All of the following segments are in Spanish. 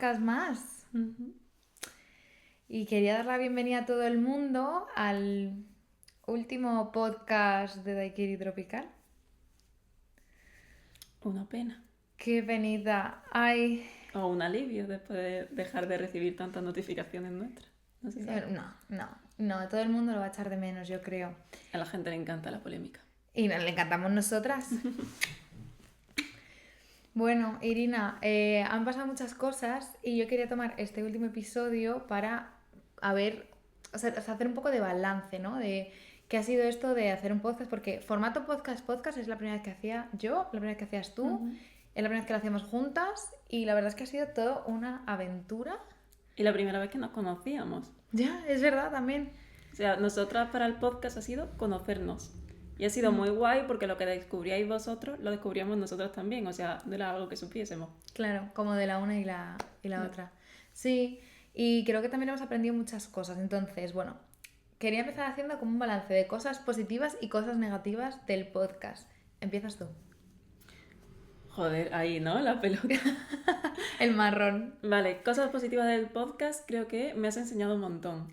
podcast más. Y quería dar la bienvenida a todo el mundo al último podcast de Daiquiri Tropical. Una pena. Qué penita. Ay, O un alivio después de dejar de recibir tantas notificaciones nuestras. No se sabe. no, todo el mundo lo va a echar de menos, yo creo. A la gente le encanta la polémica. Y le encantamos nosotras. Bueno, Irina, han pasado muchas cosas y yo quería tomar este último episodio para hacer un poco de balance, ¿no? De qué ha sido esto de hacer un podcast, porque formato podcast es la primera vez que hacía yo, la primera vez que hacías tú, es la primera vez que lo hacíamos juntas y la verdad es que ha sido todo una aventura. Y la primera vez que nos conocíamos. Ya, es verdad también. O sea, nosotras para el podcast ha sido conocernos. Y ha sido muy guay porque lo que descubríais vosotros lo descubríamos nosotros también. O sea, no era algo que supiésemos. Claro, como de la una y la otra. Sí, y creo que también hemos aprendido muchas cosas. Entonces, bueno, quería empezar haciendo como un balance de cosas positivas y cosas negativas del podcast. Empiezas tú. Joder, ahí, ¿no? La pelota. El marrón. Vale, cosas positivas del podcast, creo que me has enseñado un montón.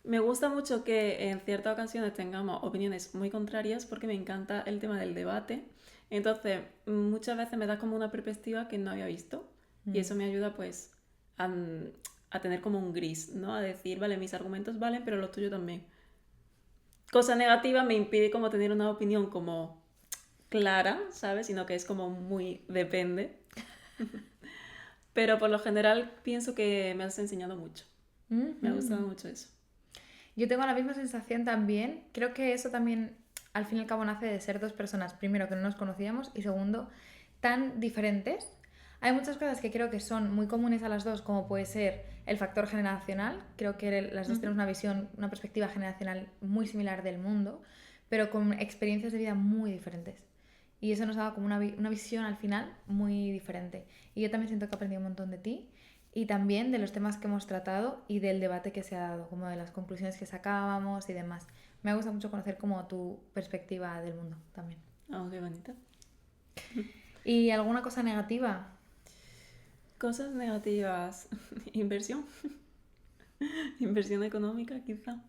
Me gusta mucho que en ciertas ocasiones tengamos opiniones muy contrarias porque me encanta el tema del debate. Entonces, muchas veces me da como una perspectiva que no había visto y eso me ayuda pues a tener como un gris, ¿no? A decir, vale, mis argumentos valen, pero los tuyos también. Cosa negativa me impide como tener una opinión como clara, ¿sabes? Sino que es como muy depende. Pero por lo general pienso que me has enseñado mucho. Me ha gustado mucho eso. Yo tengo la misma sensación también. Creo que eso también, al fin y al cabo, nace de ser dos personas, primero, que no nos conocíamos y segundo, tan diferentes. Hay muchas cosas que creo que son muy comunes a las dos, como puede ser el factor generacional. Creo que las dos tenemos una visión, una perspectiva generacional muy similar del mundo, pero con experiencias de vida muy diferentes. Y eso nos ha dado como una visión al final muy diferente. Y yo también siento que he aprendido un montón de ti y también de los temas que hemos tratado y del debate que se ha dado, como de las conclusiones que sacábamos y demás. Me gusta mucho conocer como tu perspectiva del mundo también. Oh, qué bonita. ¿Y alguna cosa negativa? Cosas negativas. Inversión. Inversión económica, quizá.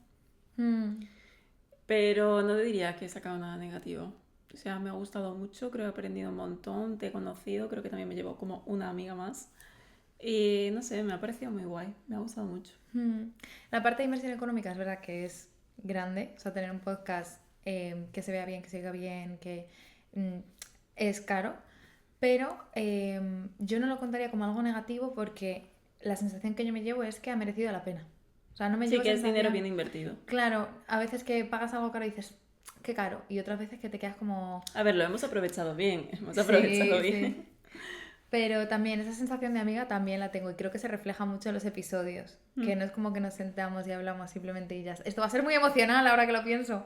Pero no te diría que he sacado nada negativo. O sea, me ha gustado mucho, creo que he aprendido un montón, te he conocido, creo que también me llevo como una amiga más. Y no sé, me ha parecido muy guay, me ha gustado mucho. La parte de inversión económica es verdad que es grande, o sea, tener un podcast que se vea bien, que se oiga bien, que es caro, pero yo no lo contaría como algo negativo porque la sensación que yo me llevo es que ha merecido la pena. O sea, no me Sí, llevo que es sensación... dinero bien invertido. Claro, a veces que pagas algo caro y dices, qué caro, y otras veces que te quedas como... A ver, lo hemos aprovechado bien, hemos Sí, aprovechado bien. sí. Pero también esa sensación de amiga también la tengo y creo que se refleja mucho en los episodios. Que no es como que nos sentamos y hablamos simplemente y ya está. Esto va a ser muy emocional ahora que lo pienso.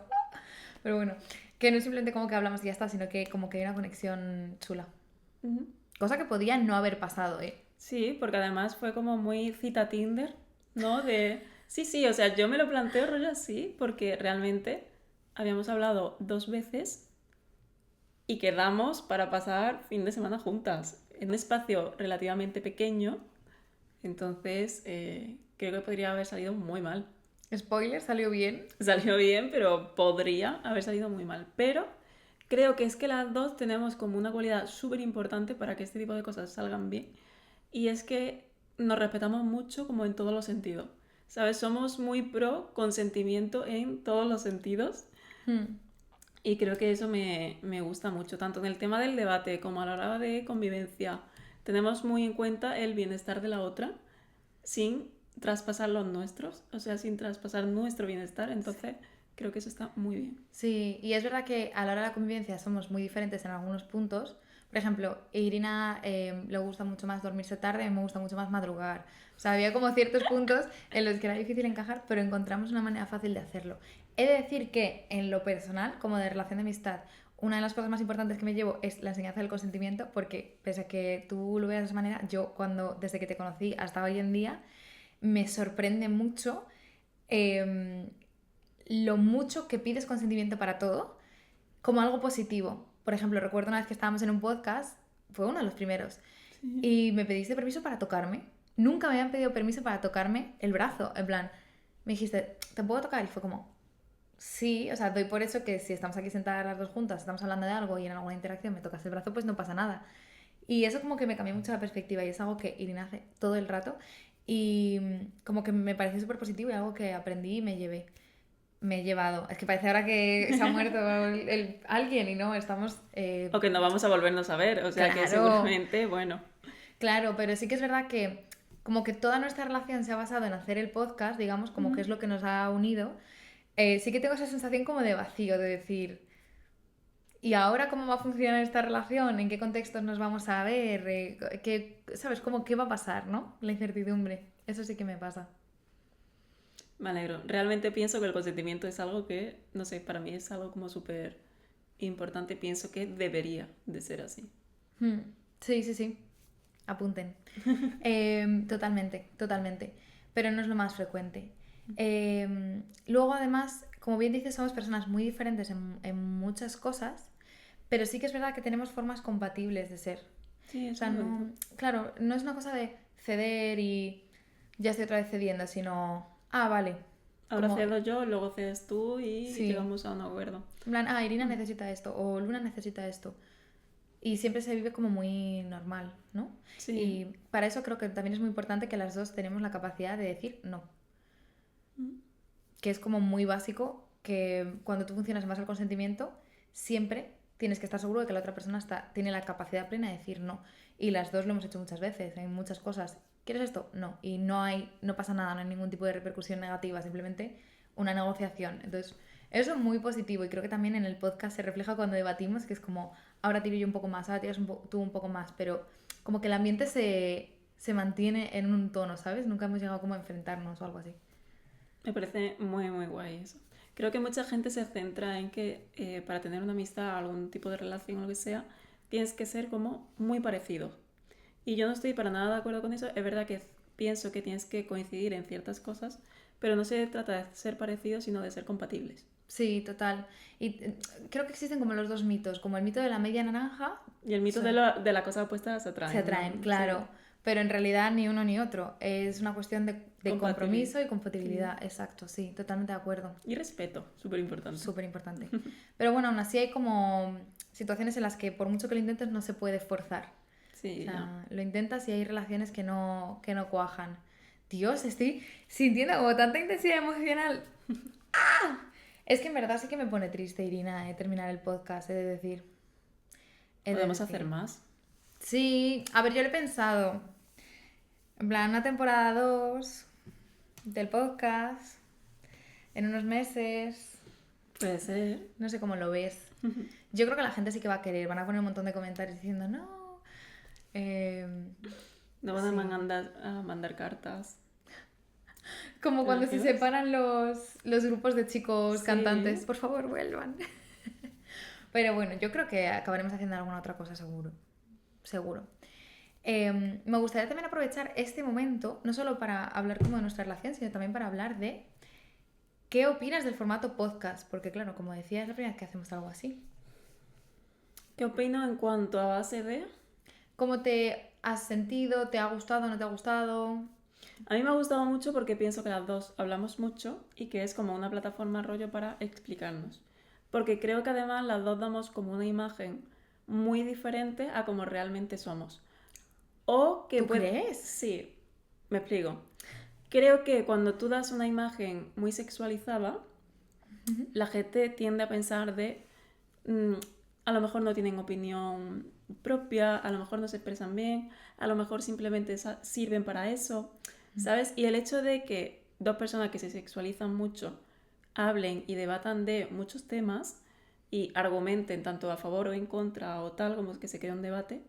Pero bueno, que no es simplemente como que hablamos y ya está, sino que como que hay una conexión chula. Cosa que podía no haber pasado, ¿eh? Sí, porque además fue como muy cita Tinder, ¿no? De, sí, o sea, yo me lo planteo rollo así, porque realmente habíamos hablado 2 veces y quedamos para pasar fin de semana juntas, en un espacio relativamente pequeño, entonces creo que podría haber salido muy mal. Spoiler, salió bien. Salió bien, pero podría haber salido muy mal. Pero creo que es que las dos tenemos como una cualidad súper importante para que este tipo de cosas salgan bien. Y es que nos respetamos mucho como en todos los sentidos. ¿Sabes? Somos muy pro consentimiento en todos los sentidos. Y creo que eso me gusta mucho, tanto en el tema del debate como a la hora de convivencia. Tenemos muy en cuenta el bienestar de la otra sin traspasar los nuestros, o sea, sin traspasar nuestro bienestar. Entonces, creo que eso está muy bien. Sí, y es verdad que a la hora de la convivencia somos muy diferentes en algunos puntos. Por ejemplo, a Irina le gusta mucho más dormirse tarde, a mí me gusta mucho más madrugar. O sea, había como ciertos puntos en los que era difícil encajar, pero encontramos una manera fácil de hacerlo. He de decir que en lo personal, como de relación de amistad, una de las cosas más importantes que me llevo es la enseñanza del consentimiento, porque pese a que tú lo veas de esa manera, yo desde que te conocí hasta hoy en día, me sorprende mucho lo mucho que pides consentimiento para todo como algo positivo. Por ejemplo, recuerdo una vez que estábamos en un podcast, fue uno de los primeros, y me pediste permiso para tocarme. Nunca me habían pedido permiso para tocarme el brazo. En plan, me dijiste, ¿te puedo tocar? Y fue como, sí, o sea, doy por eso que si estamos aquí sentadas las dos juntas, estamos hablando de algo y en alguna interacción me tocas el brazo, pues no pasa nada. Y eso como que me cambió mucho la perspectiva y es algo que Irina hace todo el rato y como que me pareció súper positivo y algo que aprendí y me he llevado. Es que parece ahora que se ha muerto alguien y no, estamos... O que no vamos a volvernos a ver, o sea que Claro. seguramente, bueno. Claro, pero sí que es verdad que como que toda nuestra relación se ha basado en hacer el podcast, digamos, como que es lo que nos ha unido. Sí que tengo esa sensación como de vacío, de decir, ¿y ahora cómo va a funcionar esta relación? ¿En qué contextos nos vamos a ver? ¿Sabes? Como qué va a pasar, ¿no? La incertidumbre. Eso sí que me pasa. Me alegro. Realmente pienso que el consentimiento es algo que, no sé, para mí es algo como súper importante. Pienso que debería de ser así. Sí, sí, sí. Apunten. Totalmente, totalmente. Pero no es lo más frecuente. Luego, además, como bien dices, somos personas muy diferentes en muchas cosas, pero sí que es verdad que tenemos formas compatibles de ser. Sí, O eso sea, es bonito. claro, no es una cosa de ceder y ya estoy otra vez cediendo, sino, vale. Ahora Como, cedo yo, luego cedes tú y sí. llegamos a un acuerdo. En plan, Irina necesita esto o Luna necesita esto. Y siempre se vive como muy normal, ¿no? Sí. Y para eso creo que también es muy importante que las dos tenemos la capacidad de decir no. Que es como muy básico que cuando tú funcionas en base al consentimiento, siempre tienes que estar seguro de que la otra persona tiene la capacidad plena de decir no. Y las dos lo hemos hecho muchas veces, en muchas cosas. ¿Quieres esto? No. Y no pasa nada, no hay ningún tipo de repercusión negativa, simplemente una negociación. Entonces, eso es muy positivo y creo que también en el podcast se refleja cuando debatimos, que es como, ahora tiro yo un poco más, ahora tiras tú un poco más, pero como que el ambiente se mantiene en un tono, ¿sabes? Nunca hemos llegado como a enfrentarnos o algo así. Me parece muy, muy guay eso. Creo que mucha gente se centra en que para tener una amistad, algún tipo de relación o lo que sea, tienes que ser como muy parecido. Y yo no estoy para nada de acuerdo con eso. Es verdad que pienso que tienes que coincidir en ciertas cosas, pero no se trata de ser parecidos, sino de ser compatibles. Sí, total. Y creo que existen como los dos mitos, como el mito de la media naranja. Y el mito Sí. de la cosa opuesta se Se atraen, atraen, ¿no? claro. Sí. Pero en realidad ni uno ni otro. Es una cuestión de compromiso y compatibilidad. Sí. Exacto, sí, totalmente de acuerdo. Y respeto, súper importante. Súper importante. Pero bueno, aún así hay como situaciones en las que por mucho que lo intentes no se puede forzar. Sí, O sea, ya. lo intentas y hay relaciones que no cuajan. Dios, estoy sintiendo como tanta intensidad emocional. Es que en verdad sí que me pone triste, Irina, terminar el podcast, he de decir. He de Podemos decir. hacer más. Sí, a ver, yo lo he pensado. En plan, una temporada 2 del podcast, en unos meses, Puede ser. no sé cómo lo ves. Yo creo que la gente sí que va a querer, van a poner un montón de comentarios diciendo no. No van Sí. a mandar cartas. Como cuando se ¿Gracias? separan los grupos de chicos Sí. cantantes, por favor, vuelvan. Pero bueno, yo creo que acabaremos haciendo alguna otra cosa seguro. Seguro. Me gustaría también aprovechar este momento, no solo para hablar como de nuestra relación, sino también para hablar de qué opinas del formato podcast, porque claro, como decía, es la primera vez que hacemos algo así. ¿Qué opino en cuanto a base de? ¿Cómo te has sentido? ¿Te ha gustado? ¿No te ha gustado? A mí me ha gustado mucho porque pienso que las dos hablamos mucho y que es como una plataforma rollo para explicarnos. Porque creo que además las dos damos como una imagen muy diferente a como realmente somos. O que ¿Tú crees? Sí, me explico. Creo que cuando tú das una imagen muy sexualizada, la gente tiende a pensar de a lo mejor no tienen opinión propia, a lo mejor no se expresan bien, a lo mejor simplemente sirven para eso, ¿sabes? Y el hecho de que dos personas que se sexualizan mucho hablen y debatan de muchos temas y argumenten tanto a favor o en contra o tal, como que se crea un debate,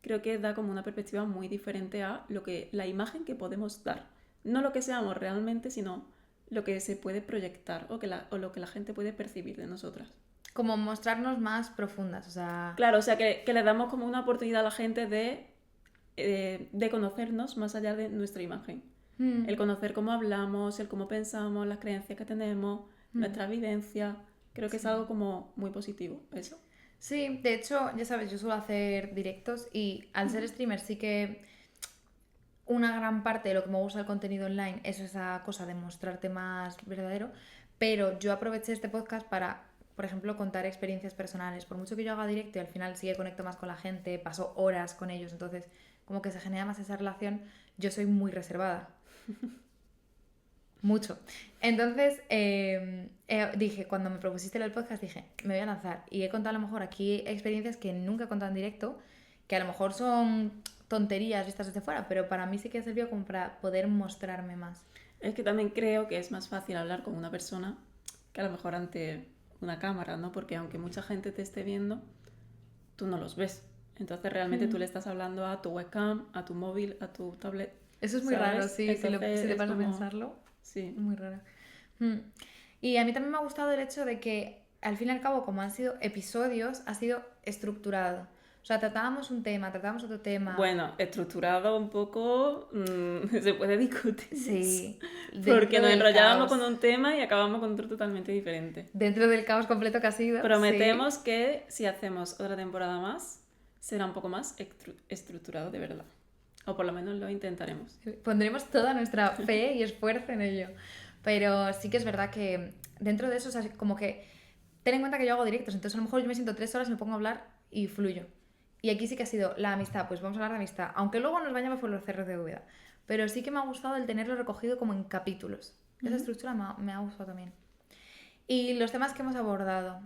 creo que da como una perspectiva muy diferente a la imagen que podemos dar. No lo que seamos realmente, sino lo que se puede proyectar o lo que la gente puede percibir de nosotras. Como mostrarnos más profundas, o sea... Claro, o sea que le damos como una oportunidad a la gente de conocernos más allá de nuestra imagen. El conocer cómo hablamos, el cómo pensamos, las creencias que tenemos, nuestra vivencia. Creo que es algo como muy positivo, eso. Sí, de hecho, ya sabes, yo suelo hacer directos y al ser streamer sí que una gran parte de lo que me gusta del contenido online es esa cosa de mostrarte más verdadero, pero yo aproveché este podcast para, por ejemplo, contar experiencias personales. Por mucho que yo haga directo y al final sí que conecto más con la gente, paso horas con ellos, entonces como que se genera más esa relación, yo soy muy reservada. Mucho. Entonces dije, cuando me propusiste el podcast, dije, me voy a lanzar. Y he contado a lo mejor aquí experiencias que nunca he contado en directo, que a lo mejor son tonterías vistas desde fuera, pero para mí sí que ha servido como para poder mostrarme más. Es que también creo que es más fácil hablar con una persona que a lo mejor ante una cámara, ¿no? Porque aunque mucha gente te esté viendo, tú no los ves. Entonces realmente tú le estás hablando a tu webcam, a tu móvil, a tu tablet, Eso es muy raro, ¿sabes? sí, Entonces si te es vas a como... pensarlo. Sí. Muy raro. Mm. Y a mí también me ha gustado el hecho de que, al fin y al cabo, como han sido episodios, ha sido estructurado. O sea, tratábamos un tema, tratábamos otro tema. Bueno, estructurado un poco, se puede discutir eso. Sí, Porque dentro nos del enrollábamos con caos. un tema y acabamos con otro totalmente diferente. Dentro del caos completo que ha sido, sí. Prometemos que si hacemos otra temporada más, será un poco más estructurado de verdad. O por lo menos lo intentaremos. Pondremos toda nuestra fe y esfuerzo en ello. Pero sí que es verdad que dentro de eso, o sea, como que ten en cuenta que yo hago directos, entonces a lo mejor yo me siento 3 horas, me pongo a hablar y fluyo. Y aquí sí que ha sido la amistad, pues vamos a hablar de amistad, aunque luego nos vayamos por los cerros de Úbeda. Pero sí que me ha gustado el tenerlo recogido como en capítulos. Esa estructura me ha gustado también. Y los temas que hemos abordado,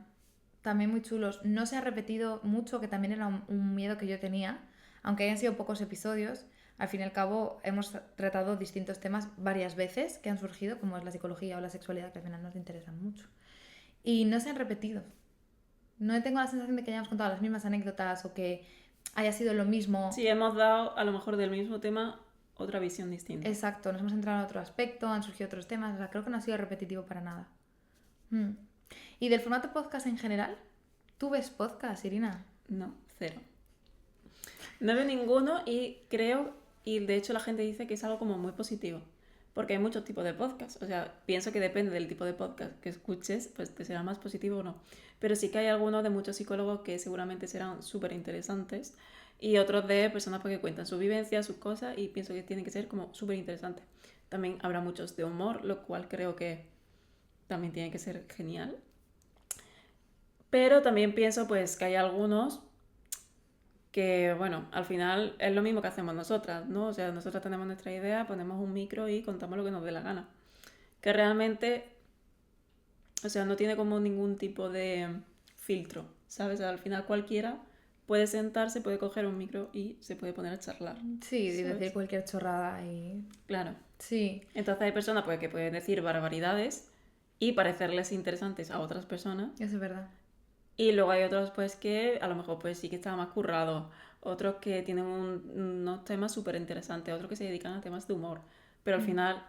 también muy chulos. No se ha repetido mucho, que también era un miedo que yo tenía, aunque hayan sido pocos episodios. Al fin y al cabo, hemos tratado distintos temas varias veces que han surgido, como es la psicología o la sexualidad, que al final nos interesan mucho. Y no se han repetido. No tengo la sensación de que hayamos contado las mismas anécdotas o que haya sido lo mismo. Sí, hemos dado a lo mejor del mismo tema otra visión distinta. Exacto, nos hemos entrado en otro aspecto, han surgido otros temas. O sea, creo que no ha sido repetitivo para nada. Mm. ¿Y del formato podcast en general? ¿Tú ves podcast, Irina? No, cero. No veo ninguno y creo, y de hecho la gente dice que es algo como muy positivo, porque hay muchos tipos de podcast. O sea, pienso que depende del tipo de podcast que escuches, pues te será más positivo o no. Pero sí que hay algunos de muchos psicólogos que seguramente serán súper interesantes y otros de personas que cuentan su vivencia, sus cosas y pienso que tienen que ser como súper interesantes. También habrá muchos de humor, lo cual creo que también tiene que ser genial. Pero también pienso pues que hay algunos que, bueno, al final es lo mismo que hacemos nosotras, ¿no? O sea, nosotras tenemos nuestra idea, ponemos un micro y contamos lo que nos dé la gana. Que realmente, o sea, no tiene como ningún tipo de filtro, ¿sabes? Al final cualquiera puede sentarse, puede coger un micro y se puede poner a charlar, Sí, y decir ¿sabes? cualquier chorrada y... Claro. Sí, Entonces hay personas pues, que pueden decir barbaridades y parecerles interesantes a otras personas. eso es verdad. Y luego hay otros pues que a lo mejor pues sí que está más currado, otros que tienen unos temas súper interesantes, otros que se dedican a temas de humor. Pero al final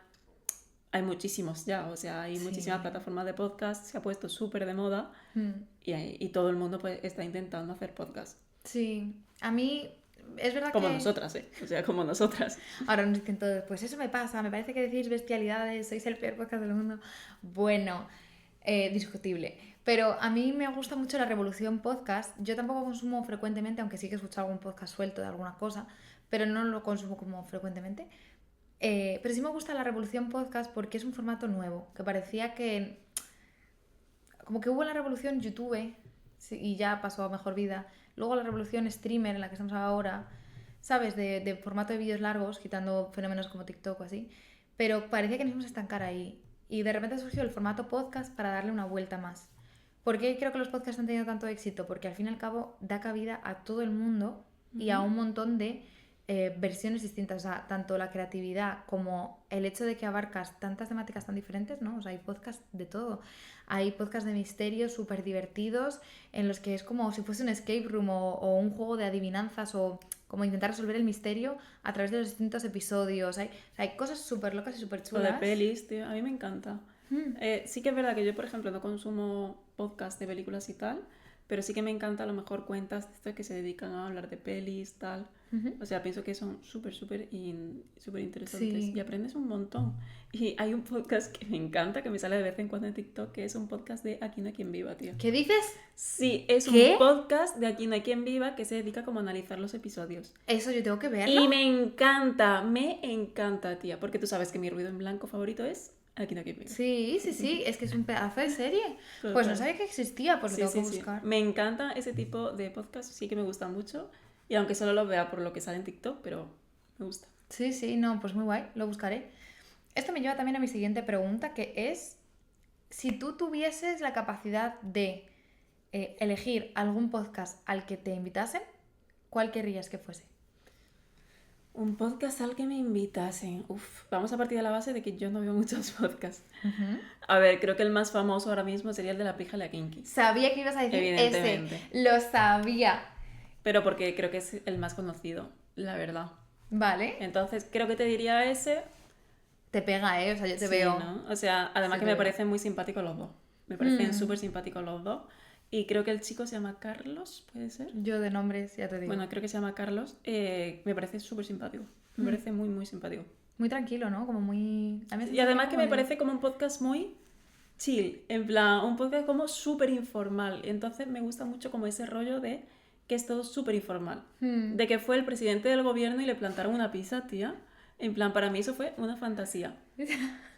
hay muchísimos ya, o sea, hay muchísimas Sí. plataformas de podcast, se ha puesto súper de moda Mm. y todo el mundo pues está intentando hacer podcast. Sí, a mí es verdad Como que... nosotras, ¿eh? O sea, como nosotras. Ahora nos dicen todos, pues eso me pasa, me parece que decís bestialidades, sois el peor podcast del mundo. Bueno, discutible. Pero a mí me gusta mucho la Revolución Podcast. Yo tampoco consumo frecuentemente, aunque sí que escucho algún podcast suelto de alguna cosa, pero no lo consumo como frecuentemente. Pero sí me gusta la Revolución Podcast porque es un formato nuevo, que parecía que... Como que hubo la revolución YouTube sí, y ya pasó a mejor vida. Luego la revolución streamer en la que estamos ahora, ¿sabes? De formato de vídeos largos, quitando fenómenos como TikTok o así. Pero parecía que nos íbamos a estancar ahí. Y de repente surgió el formato podcast para darle una vuelta más. ¿Por qué creo que los podcasts han tenido tanto éxito? Porque al fin y al cabo da cabida a todo el mundo y a un montón de versiones distintas. O sea, tanto la creatividad como el hecho de que abarcas tantas temáticas tan diferentes, ¿no? O sea, hay podcasts de todo. Hay podcasts de misterio súper divertidos en los que es como si fuese un escape room o un juego de adivinanzas o como intentar resolver el misterio a través de los distintos episodios. Hay cosas súper locas y súper O de chulas. pelis, tío, a mí me encanta. Sí que es verdad que yo, por ejemplo, no consumo podcast de películas y tal, pero sí que me encanta a lo mejor cuentas de estas que se dedican a hablar de pelis, tal. O sea, pienso que son súper interesantes Sí. y aprendes un montón. Y hay un podcast que me encanta, que me sale de vez en cuando en TikTok, que es un podcast de Aquí no hay quien viva, tío. ¿Qué dices? Sí, es un ¿Qué? podcast de Aquí no hay quien viva que se dedica como a analizar los episodios. Eso yo tengo que verlo. Y me encanta, tía, porque tú sabes que mi ruido en blanco favorito es Aquí no hay quien viva. Sí, es que es un pedazo de serie. Total. Pues no sabía que existía, pues lo tengo que buscar. Me encanta ese tipo de podcast, sí que me gusta mucho. Y aunque solo lo vea por lo que sale en TikTok, pero me gusta. Sí, no, pues muy guay, lo buscaré. Esto me lleva también a mi siguiente pregunta, que es, si tú tuvieses la capacidad de elegir algún podcast al que te invitasen, ¿cuál querrías que fuese? Un podcast al que me invitasen. Uf, vamos a partir de la base de que yo no veo muchos podcasts. A ver, creo que el más famoso ahora mismo sería el de La Pija y la Kinky. Sabía que ibas a decir Evidentemente. ese, lo sabía. Pero porque creo que es el más conocido, la verdad. Vale, Entonces, creo que te diría ese. te pega, o sea, yo te Sí, veo. ¿no? O sea, además Sí, que te me veo. parecen muy simpáticos los dos. Me parecen súper simpáticos los dos. Y creo que el chico se llama Carlos, ¿puede ser? Yo de nombres, ya te digo. Bueno, creo que se llama Carlos. Me parece súper simpático. Me parece muy simpático. Muy tranquilo, ¿no? Como muy... a mí Y además que me parece como un podcast muy chill. En plan, un podcast como súper informal. Entonces me gusta mucho como ese rollo de que es todo súper informal. De que fue el presidente del gobierno y le plantaron una pizza, tía. En plan, para mí eso fue una fantasía.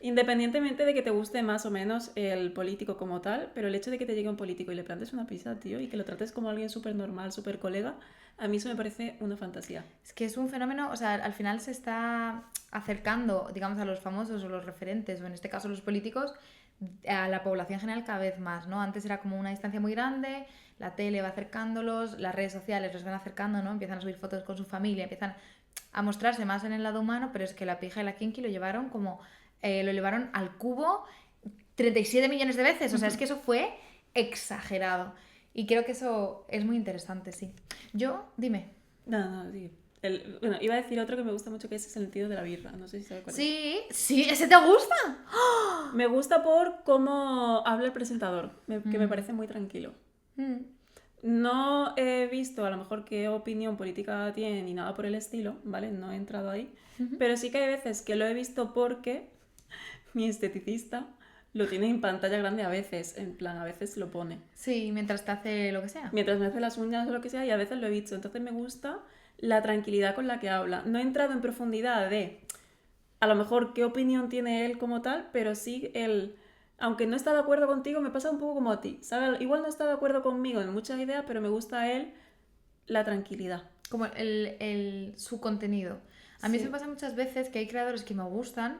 Independientemente de que te guste más o menos el político como tal, pero el hecho de que te llegue un político y le plantes una pizza, tío, y que lo trates como alguien súper normal, súper colega, a mí eso me parece una fantasía. Es que es un fenómeno, o sea, al final se está acercando, digamos, a los famosos o los referentes, o en este caso los políticos, a la población general cada vez más, ¿no? Antes era como una distancia muy grande, la tele va acercándolos, las redes sociales los van acercando, ¿no? Empiezan a subir fotos con su familia, empiezan a mostrarse más en el lado humano, pero es que La Pija y la Kinky lo llevaron como... lo llevaron al cubo 37 millones de veces, o sea, es que eso fue exagerado. Y creo que eso es muy interesante, sí. Dime. No, sí. Bueno, iba a decir otro que me gusta mucho, que es El sentido de la birra. No sé si sabes cuál es. Sí, ¿ese te gusta? Me gusta por cómo habla el presentador, que me parece muy tranquilo. No he visto a lo mejor qué opinión política tiene ni nada por el estilo, ¿vale? No he entrado ahí. Pero sí que hay veces que lo he visto porque mi esteticista lo tiene en pantalla grande a veces, en plan, a veces lo pone. Sí, mientras te hace lo que sea. Mientras me hace las uñas o lo que sea, y a veces lo he visto. Entonces me gusta la tranquilidad con la que habla. No he entrado en profundidad de, a lo mejor, qué opinión tiene él como tal, pero sí él, aunque no está de acuerdo contigo, me pasa un poco como a ti, ¿sabes? Igual no está de acuerdo conmigo en muchas ideas, pero me gusta a él la tranquilidad. Como su contenido. A mí Sí. se me pasa muchas veces que hay creadores que me gustan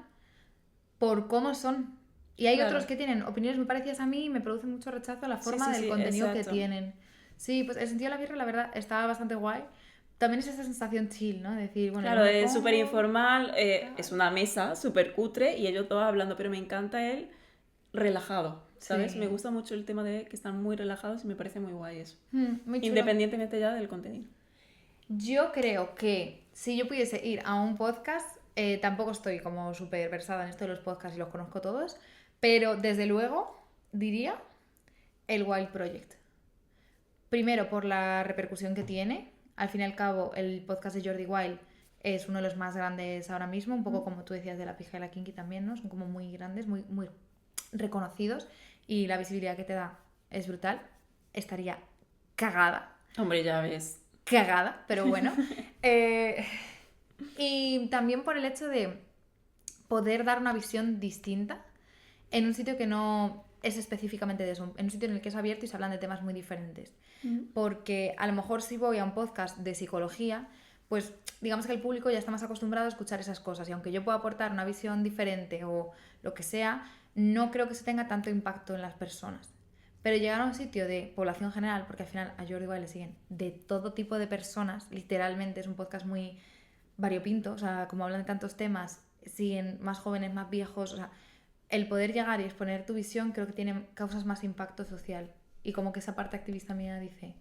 por cómo son. Y hay Claro. otros que tienen opiniones muy parecidas a mí y me producen mucho rechazo a la forma del contenido exacto. que tienen. Sí, pues El sentido de la birra, la verdad, estaba bastante guay. También es esa sensación chill, ¿no? De decir, bueno, Claro, yo me es pongo- súper informal, es una mesa súper cutre y ellos todos hablando, pero me encanta él relajado, ¿sabes? Sí. Me gusta mucho el tema de que están muy relajados y me parece muy guay eso. Muy chulo. Independientemente ya del contenido. Yo creo que si yo pudiese ir a un podcast, tampoco estoy como súper versada en esto de los podcasts y los conozco todos, pero desde luego diría el Wild Project. Primero por la repercusión que tiene. Al fin y al cabo, el podcast de Jordi Wild es uno de los más grandes ahora mismo, un poco como tú decías de La Pija y la Kinky también, ¿no? Son como muy grandes, muy reconocidos y la visibilidad que te da es brutal. Estaría cagada. Hombre, ya ves. Cagada, pero bueno. Y también por el hecho de poder dar una visión distinta en un sitio que no es específicamente de eso, en un sitio en el que es abierto y se hablan de temas muy diferentes. Porque a lo mejor si voy a un podcast de psicología, pues digamos que el público ya está más acostumbrado a escuchar esas cosas y aunque yo pueda aportar una visión diferente o lo que sea, no creo que se tenga tanto impacto en las personas. Pero llegar a un sitio de población general, porque al final a Jordi Wild le siguen de todo tipo de personas, literalmente es un podcast muy variopinto, o sea, como hablan de tantos temas, siguen más jóvenes, más viejos, o sea, el poder llegar y exponer tu visión creo que tiene causas más impacto social y como que esa parte activista mía dice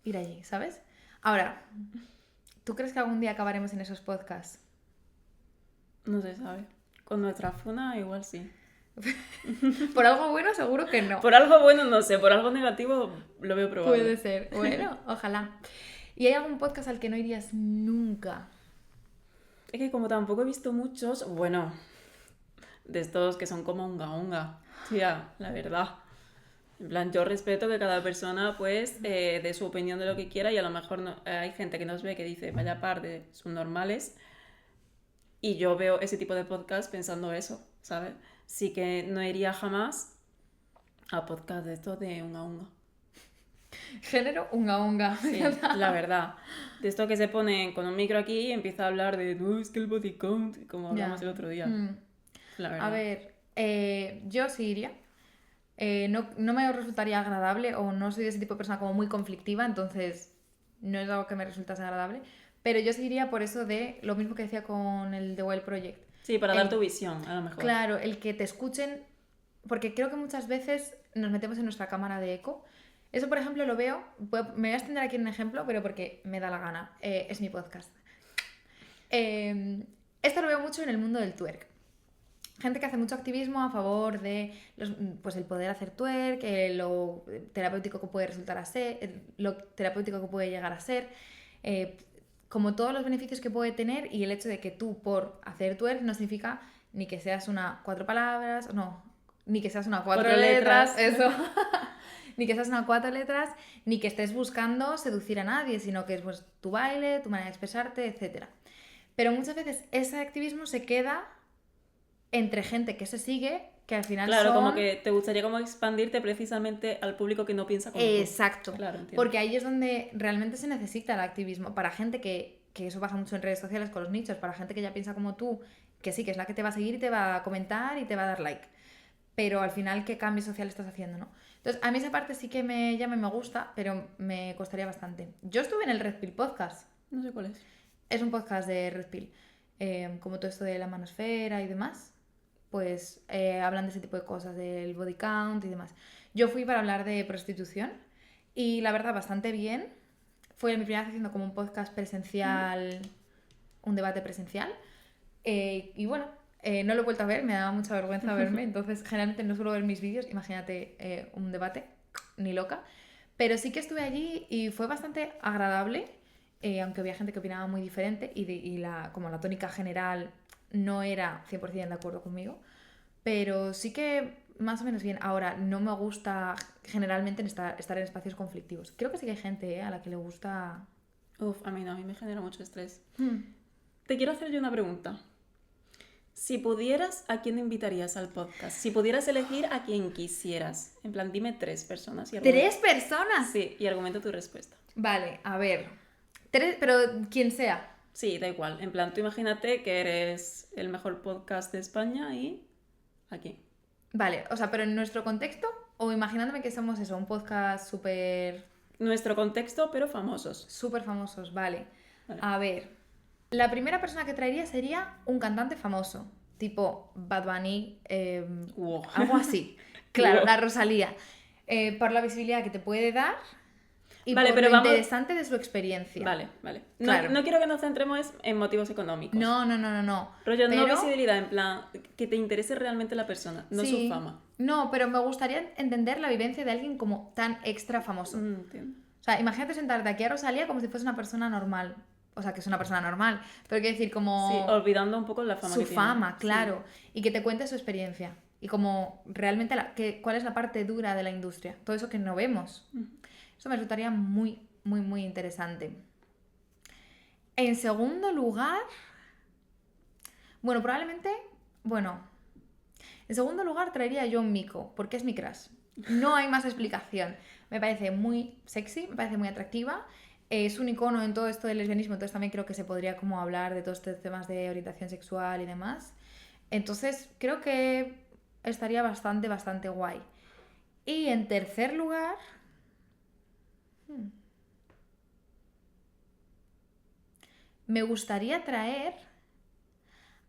ir allí, ¿sabes? Ahora, ¿tú crees que algún día acabaremos en esos podcasts? No se sabe. Con nuestra funa igual sí. Por algo bueno seguro que no. Por algo bueno no sé, por algo negativo lo veo probable. Puede ser. Bueno, ojalá. ¿Y hay algún podcast al que no irías nunca? Es que como tampoco he visto muchos, bueno, de estos que son como unga. Tía, la verdad. En plan, yo respeto que cada persona pues dé su opinión de lo que quiera y a lo mejor hay gente que nos ve que dice vaya par de subnormales y yo veo ese tipo de podcast pensando eso, ¿sabes? Sí que no iría jamás a podcast de estos de unga. Género unga. Sí, la verdad. De esto que se pone con un micro aquí y empieza a hablar de no, es que el body count, como hablamos el otro día. La verdad. A ver, yo sí iría. No me resultaría agradable o no soy de ese tipo de persona como muy conflictiva, entonces no es algo que me resultase agradable. Pero yo sí iría por eso de lo mismo que decía con el The Wild Project. Sí, para dar tu visión, a lo mejor. Claro, el que te escuchen, porque creo que muchas veces nos metemos en nuestra cámara de eco. Eso, por ejemplo, lo veo, me voy a extender aquí en un ejemplo, pero porque me da la gana, es mi podcast. Esto lo veo mucho en el mundo del twerk. Gente que hace mucho activismo a favor de pues el poder hacer twerk, lo terapéutico que puede resultar a ser, lo terapéutico que puede llegar a ser, como todos los beneficios que puede tener y el hecho de que tú por hacer twerk no significa ni que seas una 4 palabras, no, ni que seas una 4 letras, eso, ni que seas una 4 letras, ni que estés buscando seducir a nadie, sino que es pues, tu baile, tu manera de expresarte, etc. Pero muchas veces ese activismo se queda entre gente que se sigue, que al final claro, son... como que te gustaría como expandirte precisamente al público que no piensa como tú. Exacto. Claro, entiendo. Porque ahí es donde realmente se necesita el activismo. Para gente que eso pasa mucho en redes sociales con los nichos, para gente que ya piensa como tú, que sí, que es la que te va a seguir y te va a comentar y te va a dar like. Pero al final, ¿qué cambio social estás haciendo, no? Entonces, a mí esa parte sí que me llama y me gusta, pero me costaría bastante. Yo estuve en el Red Pill Podcast. No sé cuál es. Es un podcast de Red Pill. Como todo esto de la manosfera y demás, pues hablan de ese tipo de cosas, del body count y demás. Yo fui para hablar de prostitución y la verdad bastante bien. Fue mi primera vez haciendo como un podcast presencial, un debate presencial. Y bueno, no lo he vuelto a ver, me daba mucha vergüenza verme, entonces generalmente no suelo ver mis vídeos, imagínate un debate, ni loca. Pero sí que estuve allí y fue bastante agradable, aunque había gente que opinaba muy diferente y como la tónica general no era 100% de acuerdo conmigo, pero sí que más o menos bien. Ahora, no me gusta generalmente estar en espacios conflictivos. Creo que sí que hay gente a la que le gusta... Uf, a mí no, a mí me genera mucho estrés. Te quiero hacer yo una pregunta. Si pudieras, ¿a quién invitarías al podcast? Si pudieras elegir a quien quisieras. En plan, dime 3 personas. Y ¿3 personas? Sí, y argumenta tu respuesta. Vale, a ver. 3, pero quien sea. Sí, da igual. En plan, tú imagínate que eres el mejor podcast de España y... ¿a quién? Vale, o sea, pero en nuestro contexto o imaginándome que somos eso, un podcast súper... Nuestro contexto, pero famosos. Súper famosos, vale. A ver, la primera persona que traería sería un cantante famoso, tipo Bad Bunny, algo así. Claro, la Rosalía. Por la visibilidad que te puede dar y vale, por pero lo interesante de su experiencia. Vale. Claro. No quiero que nos centremos en motivos económicos. No. Rollo, pero... no visibilidad, en plan, que te interese realmente la persona, no sí, su fama. No, pero me gustaría entender la vivencia de alguien como tan extra famoso. Entiendo. O sea, imagínate sentarte aquí a Rosalía como si fuese una persona normal. O sea, que es una persona normal, pero quiero decir como... Sí, olvidando un poco la fama su que tiene. fama, claro. Sí. Y que te cuente su experiencia. Y como realmente cuál es la parte dura de la industria. Todo eso que no vemos. Eso me resultaría muy, muy, muy interesante. En segundo lugar... Bueno, probablemente... Bueno... En segundo lugar traería a John Mico, porque es mi crush. No hay más explicación. Me parece muy sexy, me parece muy atractiva. Es un icono en todo esto del lesbianismo, entonces también creo que se podría como hablar de todos estos temas de orientación sexual y demás. Entonces creo que estaría bastante, bastante guay. Y en tercer lugar... me gustaría traer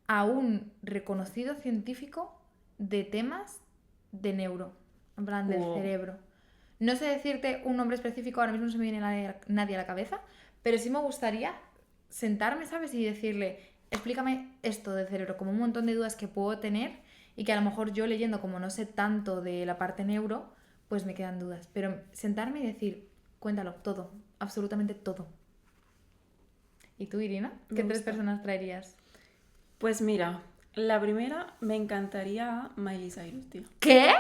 a un reconocido científico de temas de neuro, en plan del cerebro. No sé decirte un nombre específico, ahora mismo no se me viene nadie a la cabeza, pero sí me gustaría sentarme, ¿sabes? Y decirle, explícame esto del cerebro, como un montón de dudas que puedo tener y que a lo mejor yo leyendo, como no sé tanto de la parte neuro, pues me quedan dudas. Pero sentarme y decir, cuéntalo, todo, absolutamente todo. ¿Y tú, Irina? ¿Qué Me 3 gusta. personas traerías? Pues mira, la primera me encantaría Miley Cyrus, tío. ¿Qué?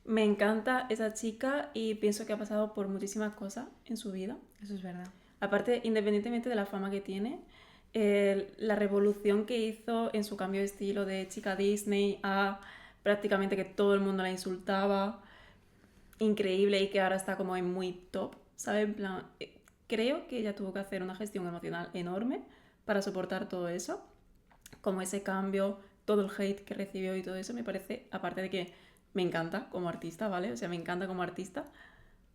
Me encanta esa chica y pienso que ha pasado por muchísimas cosas en su vida. Eso es verdad. Aparte, independientemente de la fama que tiene, la revolución que hizo en su cambio de estilo de chica Disney a prácticamente que todo el mundo la insultaba, increíble, y que ahora está como en muy top, ¿sabes? En plan, creo que ella tuvo que hacer una gestión emocional enorme para soportar todo eso, como ese cambio, todo el hate que recibió y todo eso, me parece, aparte de que me encanta como artista, ¿vale? O sea, me encanta como artista,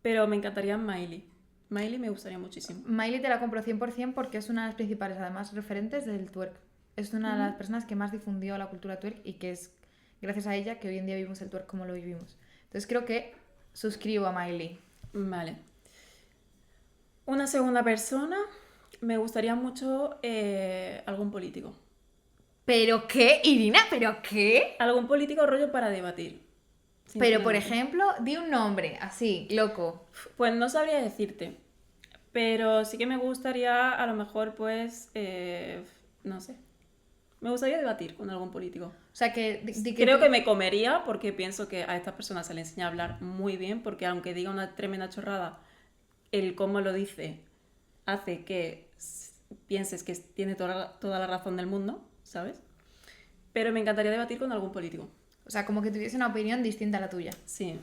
pero me encantaría Miley. Miley me gustaría muchísimo. Miley te la compro 100% porque es una de las principales, además, referentes del twerk. Es una de las personas que más difundió la cultura twerk y que es gracias a ella que hoy en día vivimos el twerk como lo vivimos. Entonces creo que suscribo a Miley. Vale. Una segunda persona, me gustaría mucho algún político. ¿Pero qué, Irina? ¿Pero qué? Algún político rollo para debatir. Pero, por Sinceramente. ejemplo, di un nombre, así, loco. Pues no sabría decirte. Pero sí que me gustaría, a lo mejor, pues, no sé. Me gustaría debatir con algún político. O sea, que, Creo que me comería porque pienso que a estas personas se les enseña a hablar muy bien, porque aunque diga una tremenda chorrada, el cómo lo dice hace que pienses que tiene toda la razón del mundo, ¿sabes? Pero me encantaría debatir con algún político. O sea, como que tuviese una opinión distinta a la tuya. Sí.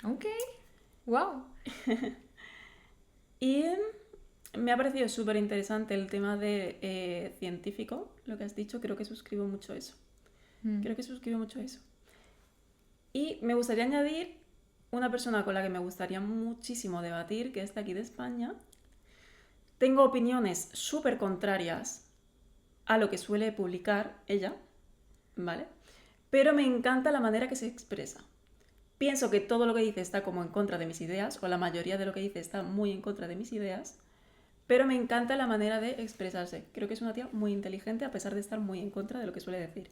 Ok. Wow. Y me ha parecido súper interesante el tema de científico, lo que has dicho. Creo que suscribo mucho eso. Creo que suscribo mucho eso. Y me gustaría añadir una persona con la que me gustaría muchísimo debatir, que es de aquí de España. Tengo opiniones súper contrarias a lo que suele publicar ella, ¿vale? Pero me encanta la manera que se expresa. Pienso que todo lo que dice está como en contra de mis ideas, o la mayoría de lo que dice está muy en contra de mis ideas, pero me encanta la manera de expresarse. Creo que es una tía muy inteligente a pesar de estar muy en contra de lo que suele decir.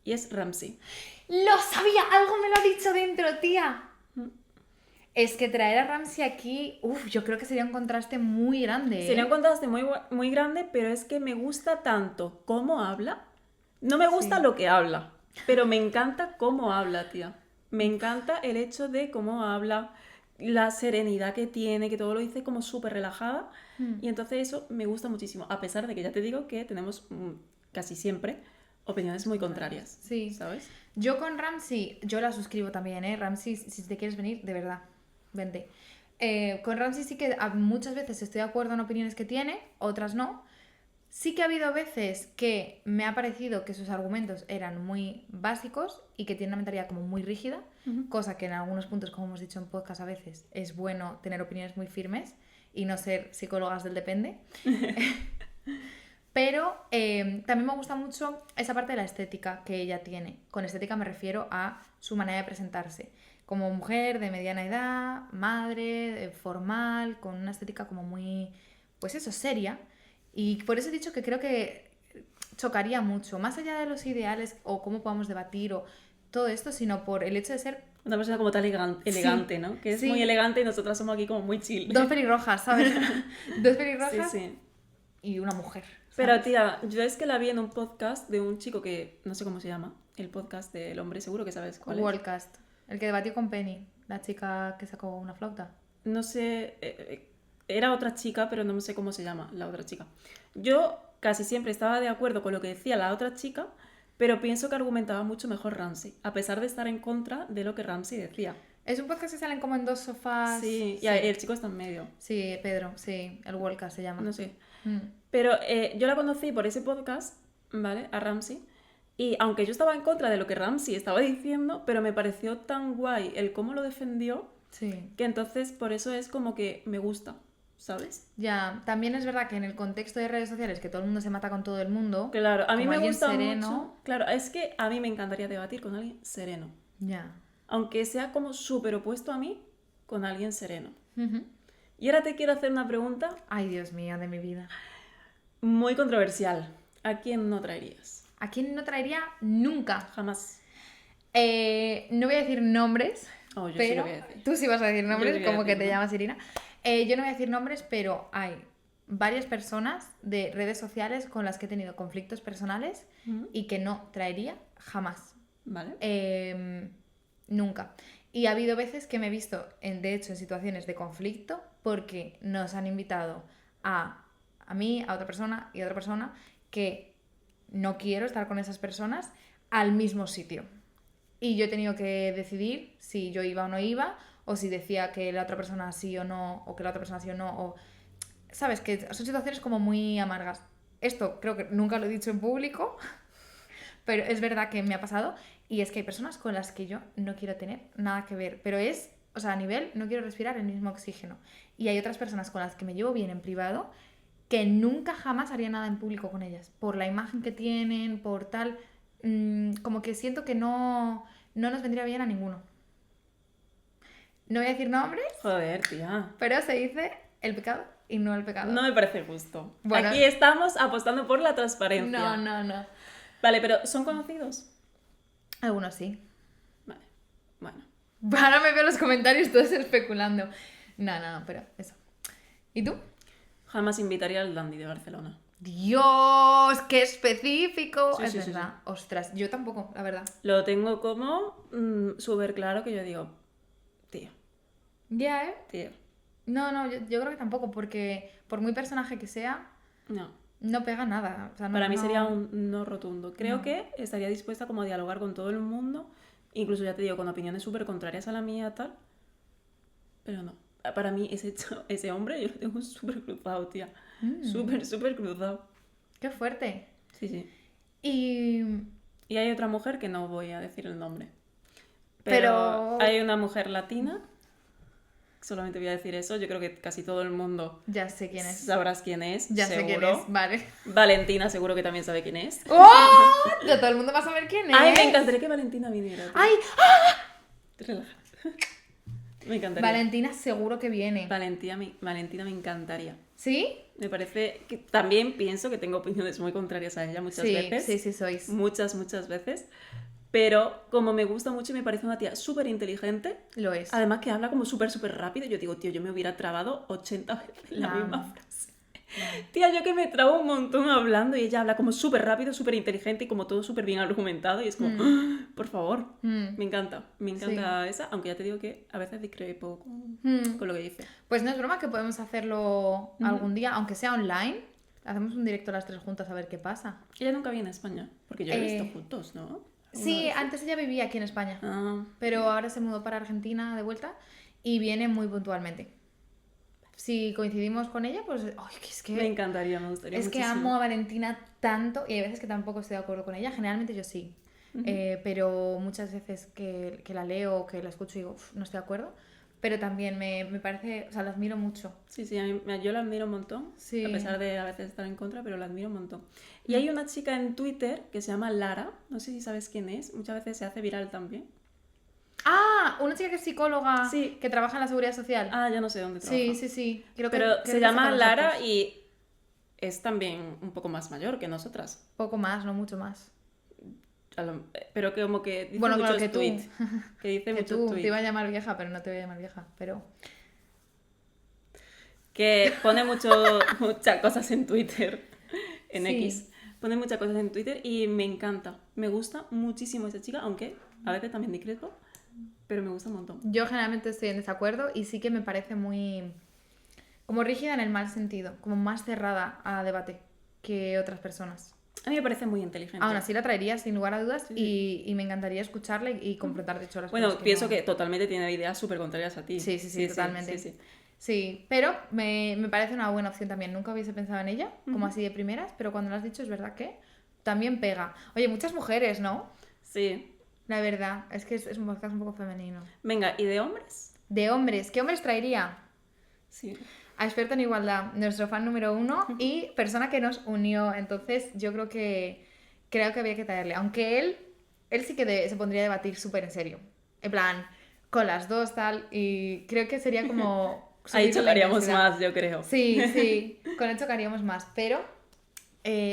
Y es Ramsey. ¡Lo sabía! Algo me lo ha dicho dentro, tía. Es que traer a Ramsey aquí, yo creo que sería un contraste muy grande. Sería un contraste muy, muy grande, pero es que me gusta tanto cómo habla. No me gusta Sí. lo que habla, pero me encanta cómo habla, tía. Me encanta el hecho de cómo habla, la serenidad que tiene, que todo lo dice como súper relajada. Y entonces eso me gusta muchísimo, a pesar de que ya te digo que tenemos casi siempre opiniones muy contrarias. Sí. ¿Sabes? Yo con Ramsey, yo la suscribo también, ¿eh? Ramsey, si te quieres venir, de verdad, vente. Con Ramsey sí que muchas veces estoy de acuerdo en opiniones que tiene, otras no. Sí que ha habido veces que me ha parecido que sus argumentos eran muy básicos y que tiene una mentalidad como muy rígida, cosa que en algunos puntos, como hemos dicho en podcast a veces, es bueno tener opiniones muy firmes y no ser psicólogas del depende. Pero también me gusta mucho esa parte de la estética que ella tiene. Con estética me refiero a su manera de presentarse. Como mujer de mediana edad, madre, formal, con una estética como muy, pues eso, seria. Y por eso he dicho que creo que chocaría mucho, más allá de los ideales o cómo podamos debatir o todo esto, sino por el hecho de ser Una persona como tal elegante, ¿no? Que es sí. muy elegante y nosotras somos aquí como muy chill. Dos pelirrojas, ¿sabes? Dos pelirrojas Sí. y una mujer. Pero ¿sabes? tía, yo es que la vi en un podcast de un chico que no sé cómo se llama, el podcast del hombre, seguro que sabes cuál es. Wallcast, el que debatió con Penny, la chica que sacó una flauta. No sé, era otra chica, pero no sé cómo se llama la otra chica. Yo casi siempre estaba de acuerdo con lo que decía la otra chica, pero pienso que argumentaba mucho mejor Ramsey, a pesar de estar en contra de lo que Ramsey decía. Es un podcast que salen como en dos sofás. Sí, y el chico está en medio. Sí, Pedro, sí, el Wallcast se llama. No sé. Mm. Pero yo la conocí por ese podcast, ¿vale? A Ramsey. Y aunque yo estaba en contra de lo que Ramsey estaba diciendo, pero me pareció tan guay el cómo lo defendió, Sí. que entonces por eso es como que me gusta, ¿sabes? Ya, también es verdad que en el contexto de redes sociales, que todo el mundo se mata con todo el mundo. Claro, a mí como me alguien gusta sereno. mucho. Claro, es que a mí me encantaría debatir con alguien sereno. Ya. Aunque sea como súper opuesto a mí, con alguien sereno. Ujú. Y ahora te quiero hacer una pregunta Ay, Dios mío, de mi vida. muy controversial. ¿A quién no traerías? ¿A quién no traería nunca? Jamás. No voy a decir nombres, Oh, yo pero sí lo voy a decir. tú sí vas a decir nombres, sí voy a como que decir, te ¿no? llamas Irina. Yo no voy a decir nombres, pero hay varias personas de redes sociales con las que he tenido conflictos personales y que no traería jamás. Vale. Nunca. Y ha habido veces que me he visto, de hecho, en situaciones de conflicto porque nos han invitado a mí, a otra persona y a otra persona que no quiero estar con esas personas al mismo sitio. Y yo he tenido que decidir si yo iba o no iba, o si decía que la otra persona sí o no, o que la otra persona sí o no, o... ¿Sabes? Que son situaciones como muy amargas. Esto creo que nunca lo he dicho en público, pero es verdad que me ha pasado. Y es que hay personas con las que yo no quiero tener nada que ver. Pero es, o sea, a nivel, no quiero respirar el mismo oxígeno. Y hay otras personas con las que me llevo bien en privado que nunca jamás haría nada en público con ellas. Por la imagen que tienen, por tal... como que siento que no nos vendría bien a ninguno. No voy a decir nombres, Joder, tía. pero se dice el pecado y no el pecado. No me parece justo. Bueno. Aquí estamos apostando por la transparencia. No. Vale, pero ¿son conocidos? Algunos sí. Vale, bueno. Ahora me veo los comentarios todos especulando. No, pero eso. ¿Y tú? Jamás invitaría al Dandy de Barcelona. ¡Dios! ¡Qué específico! Sí, es sí, verdad. sí. Ostras, yo tampoco, la verdad. Lo tengo como súper claro que yo digo, tío, Ya, ¿eh? tío, No, yo creo que tampoco, porque por muy personaje que sea, no. no pega nada. O sea, Para mí no- sería un no rotundo. Creo No. que estaría dispuesta como a dialogar con todo el mundo, incluso ya te digo, con opiniones súper contrarias a la mía, tal. Pero no. Para mí ese hombre yo lo tengo súper cruzado, tía. Súper cruzado. ¡Qué fuerte! Sí, sí. Y... Y hay otra mujer que no voy a decir el nombre. Pero- hay una mujer latina. Solamente voy a decir eso. Yo creo que casi todo el mundo Ya sé quién es. sabrás quién es. Ya sé quién es, vale. Valentina seguro que también sabe quién es. ¡Oh! Ya todo el mundo va a saber quién es. Ay, me encantaría que Valentina viniera. Tío. ¡Ay! Te relajas. Me encantaría. Valentina seguro que viene. Valentina me encantaría. ¿Sí? Me parece que también pienso que tengo opiniones muy contrarias a ella muchas veces. Sí, sois. Muchas veces. Pero como me gusta mucho y me parece una tía súper inteligente, Lo es. además que habla como súper rápido, yo digo, tío, yo me hubiera trabado 80 veces la misma frase. Tía, yo que me trabo un montón hablando y ella habla como súper rápido, súper inteligente y como todo súper bien argumentado y es como, ¡ah! Por favor, me encanta esa, aunque ya te digo que a veces discrepo con lo que dice. Pues no es broma que podemos hacerlo algún día, aunque sea online. Hacemos un directo las tres juntas a ver qué pasa. Ella nunca viene a España, porque yo he visto juntos, ¿no? Sí, antes ella vivía aquí en España, pero ahora se mudó para Argentina de vuelta y viene muy puntualmente. Si coincidimos con ella, pues... ¡Ay, es que... Me encantaría, me gustaría Es que muchísimo. amo a Valentina tanto y hay veces que tampoco estoy de acuerdo con ella. Generalmente yo sí. Pero muchas veces que la leo o que la escucho digo, no estoy de acuerdo. Pero también me parece... O sea, la admiro mucho. Sí, yo la admiro un montón, Sí. a pesar de a veces estar en contra, pero la admiro un montón. Y hay una chica en Twitter que se llama Lara, no sé si sabes quién es, muchas veces se hace viral también. ¡Ah! Una chica que es psicóloga, Sí. que trabaja en la seguridad social. Ah, ya no sé dónde trabaja. Sí. Creo Pero creo se que llama con Lara nosotros. y es también un poco más mayor que nosotras. Poco más, no mucho más. Pero que como que dice Bueno, claro, muchos que tú. tweets. Que dice Que muchos tú te tweets. iba a llamar vieja, pero no te voy a llamar vieja. Pero... Que pone muchas cosas en Twitter, en Sí. X. Pone muchas cosas en Twitter y me encanta. Me gusta muchísimo esa chica, aunque a veces también discrepo, pero me gusta un montón. Yo generalmente estoy en desacuerdo y sí que me parece muy... como rígida en el mal sentido, como más cerrada a debate que otras personas. A mí me parece muy inteligente. Aún así la traería sin lugar a dudas y me encantaría escucharla y confrontar de hecho las Bueno, cosas pienso no- que totalmente tiene ideas súper contrarias a ti. Sí, totalmente. Sí. Sí, pero me parece una buena opción también. Nunca hubiese pensado en ella, como así de primeras, pero cuando lo has dicho es verdad que también pega. Oye, muchas mujeres, ¿no? Sí. La verdad, es que es un podcast un poco femenino. Venga, ¿y de hombres? De hombres, ¿qué hombres traería? Sí. A Experto en Igualdad, nuestro fan número 1 y persona que nos unió. Entonces yo creo que había que traerle. Aunque él sí que se pondría a debatir súper en serio. En plan, con las dos tal. Y creo que sería como... Ahí subirle la chocaríamos intensidad. más, yo creo. Sí, con él chocaríamos más. Pero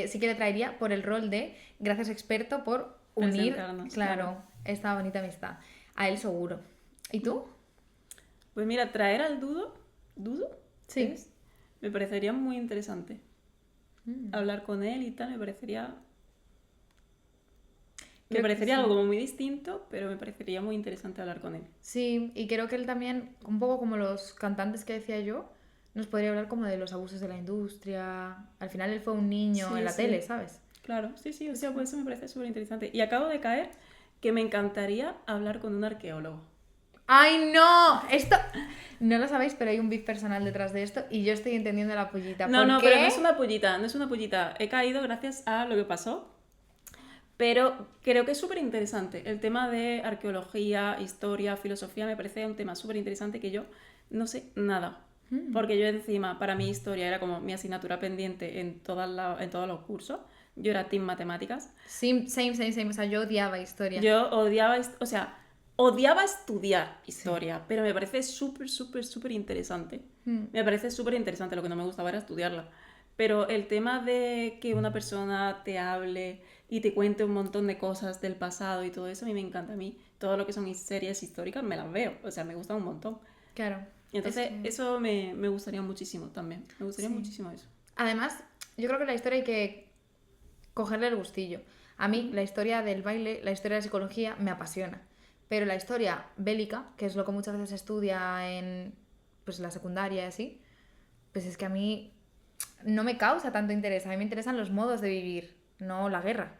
sí que le traería por el rol de gracias experto por unir, Presentarnos, claro, esta bonita amistad. A él seguro. ¿Y tú? Pues mira, traer al ¿Dudo? Sí. ¿Es? Me parecería muy interesante. Mm. Hablar con él y tal, me parecería... Me Creo que parecería sí. algo como muy distinto, pero me parecería muy interesante hablar con él. Sí, y creo que él también, un poco como los cantantes que decía yo, nos podría hablar como de los abusos de la industria. Al final él fue un niño en Sí, la sí. tele, ¿sabes? Claro, sí, sí, o Sí, sea, sí. pues eso me parece súper interesante. Y acabo de caer que me encantaría hablar con un arqueólogo. ¡Ay, no! Esto... No lo sabéis, pero hay un beef personal detrás de esto y yo estoy entendiendo la pollita. No, ¿Por no, pero no qué? es una pollita, no es una pollita. He caído gracias a lo que pasó, pero creo que es súper interesante. El tema de arqueología, historia, filosofía me parece un tema súper interesante que yo no sé nada. Porque yo encima, para mí historia era como mi asignatura pendiente en todos los cursos. Yo era team matemáticas. Same, same, same, same. O sea, yo odiaba historia. Yo odiaba, o sea, odiaba estudiar Sí. historia, pero me parece súper, súper, súper interesante. Mm. Me parece súper interesante, lo que no me gustaba era estudiarla. Pero el tema de que una persona te hable y te cuente un montón de cosas del pasado y todo eso, a mí me encanta. A mí todo lo que son series históricas me las veo, o sea, me gustan un montón. Claro. Y Es entonces que... eso me gustaría muchísimo también. Me gustaría Sí. muchísimo eso. Además, yo creo que la historia hay que cogerle el gustillo. A mí, la historia del baile, la historia de la psicología, me apasiona. Pero la historia bélica, que es lo que muchas veces se estudia en pues, la secundaria y así, pues es que a mí no me causa tanto interés. A mí me interesan los modos de vivir, no la guerra.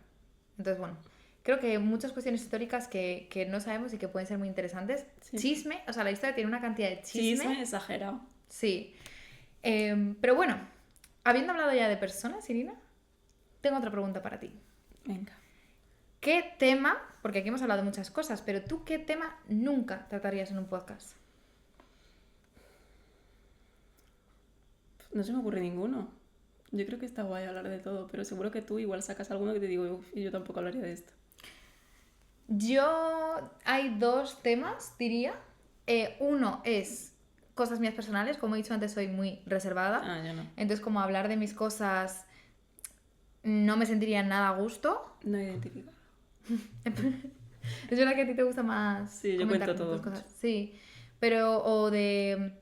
Entonces, bueno, creo que muchas cuestiones históricas que no sabemos y que pueden ser muy interesantes. Sí. Chisme, o sea, la historia tiene una cantidad de chisme. Chisme exagerado. Sí. Pero bueno, habiendo hablado ya de personas, Irina, tengo otra pregunta para ti. Venga. ¿Qué tema, porque aquí hemos hablado de muchas cosas, pero tú qué tema nunca tratarías en un podcast? No se me ocurre ninguno. Yo creo que está guay hablar de todo, pero seguro que tú igual sacas alguno que te digo, "Uf, y yo tampoco hablaría de esto". Hay dos temas, diría. Uno es cosas mías personales, como he dicho antes, soy muy reservada. Ah, yo no. Entonces, como hablar de mis cosas no me sentiría nada a gusto. No identifico. Es verdad que a ti te gusta más Sí, yo comentar cuento todo tus cosas. Sí, pero o de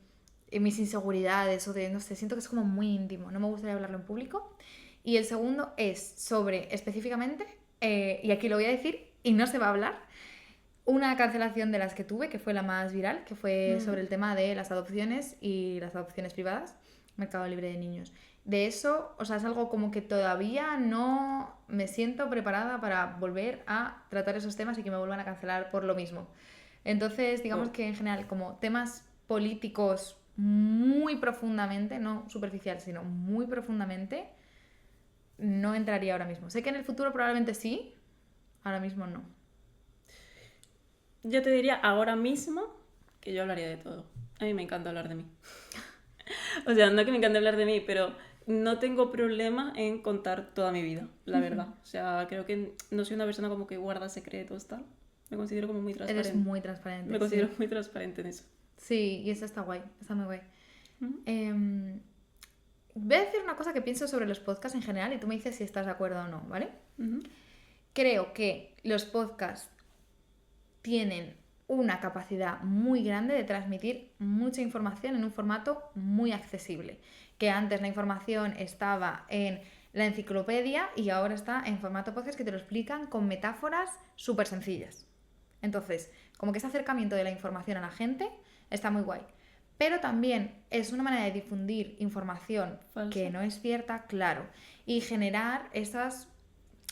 mis inseguridades o de, no sé, siento que es como muy íntimo. No me gustaría hablarlo en público. Y el segundo es sobre, específicamente, y aquí lo voy a decir y no se va a hablar, una cancelación de las que tuve, que fue la más viral, que fue sobre el tema de las adopciones y las adopciones privadas, mercado libre de niños. De eso, o sea, es algo como que todavía no me siento preparada para volver a tratar esos temas y que me vuelvan a cancelar por lo mismo. Entonces, digamos Oh. que en general, como temas políticos muy profundamente, no superficial, sino muy profundamente, no entraría ahora mismo. Sé que en el futuro probablemente sí, ahora mismo no. Yo te diría ahora mismo que yo hablaría de todo. A mí me encanta hablar de mí. O sea, no que me encante hablar de mí, pero no tengo problema en contar toda mi vida, la verdad. O sea, creo que no soy una persona como que guarda secretos, tal. Me considero como muy transparente. Eres muy transparente. Me considero muy transparente en eso. Sí, y eso está guay, está muy guay. Ujú. Voy a decir una cosa que pienso sobre los podcasts en general y tú me dices si estás de acuerdo o no, ¿vale? Ujú. Creo que los podcasts tienen una capacidad muy grande de transmitir mucha información en un formato muy accesible. Que antes la información estaba en la enciclopedia y ahora está en formato podcast que te lo explican con metáforas súper sencillas. Entonces, como que ese acercamiento de la información a la gente está muy guay. Pero también es una manera de difundir información Falsa. que no es cierta, claro, y generar esas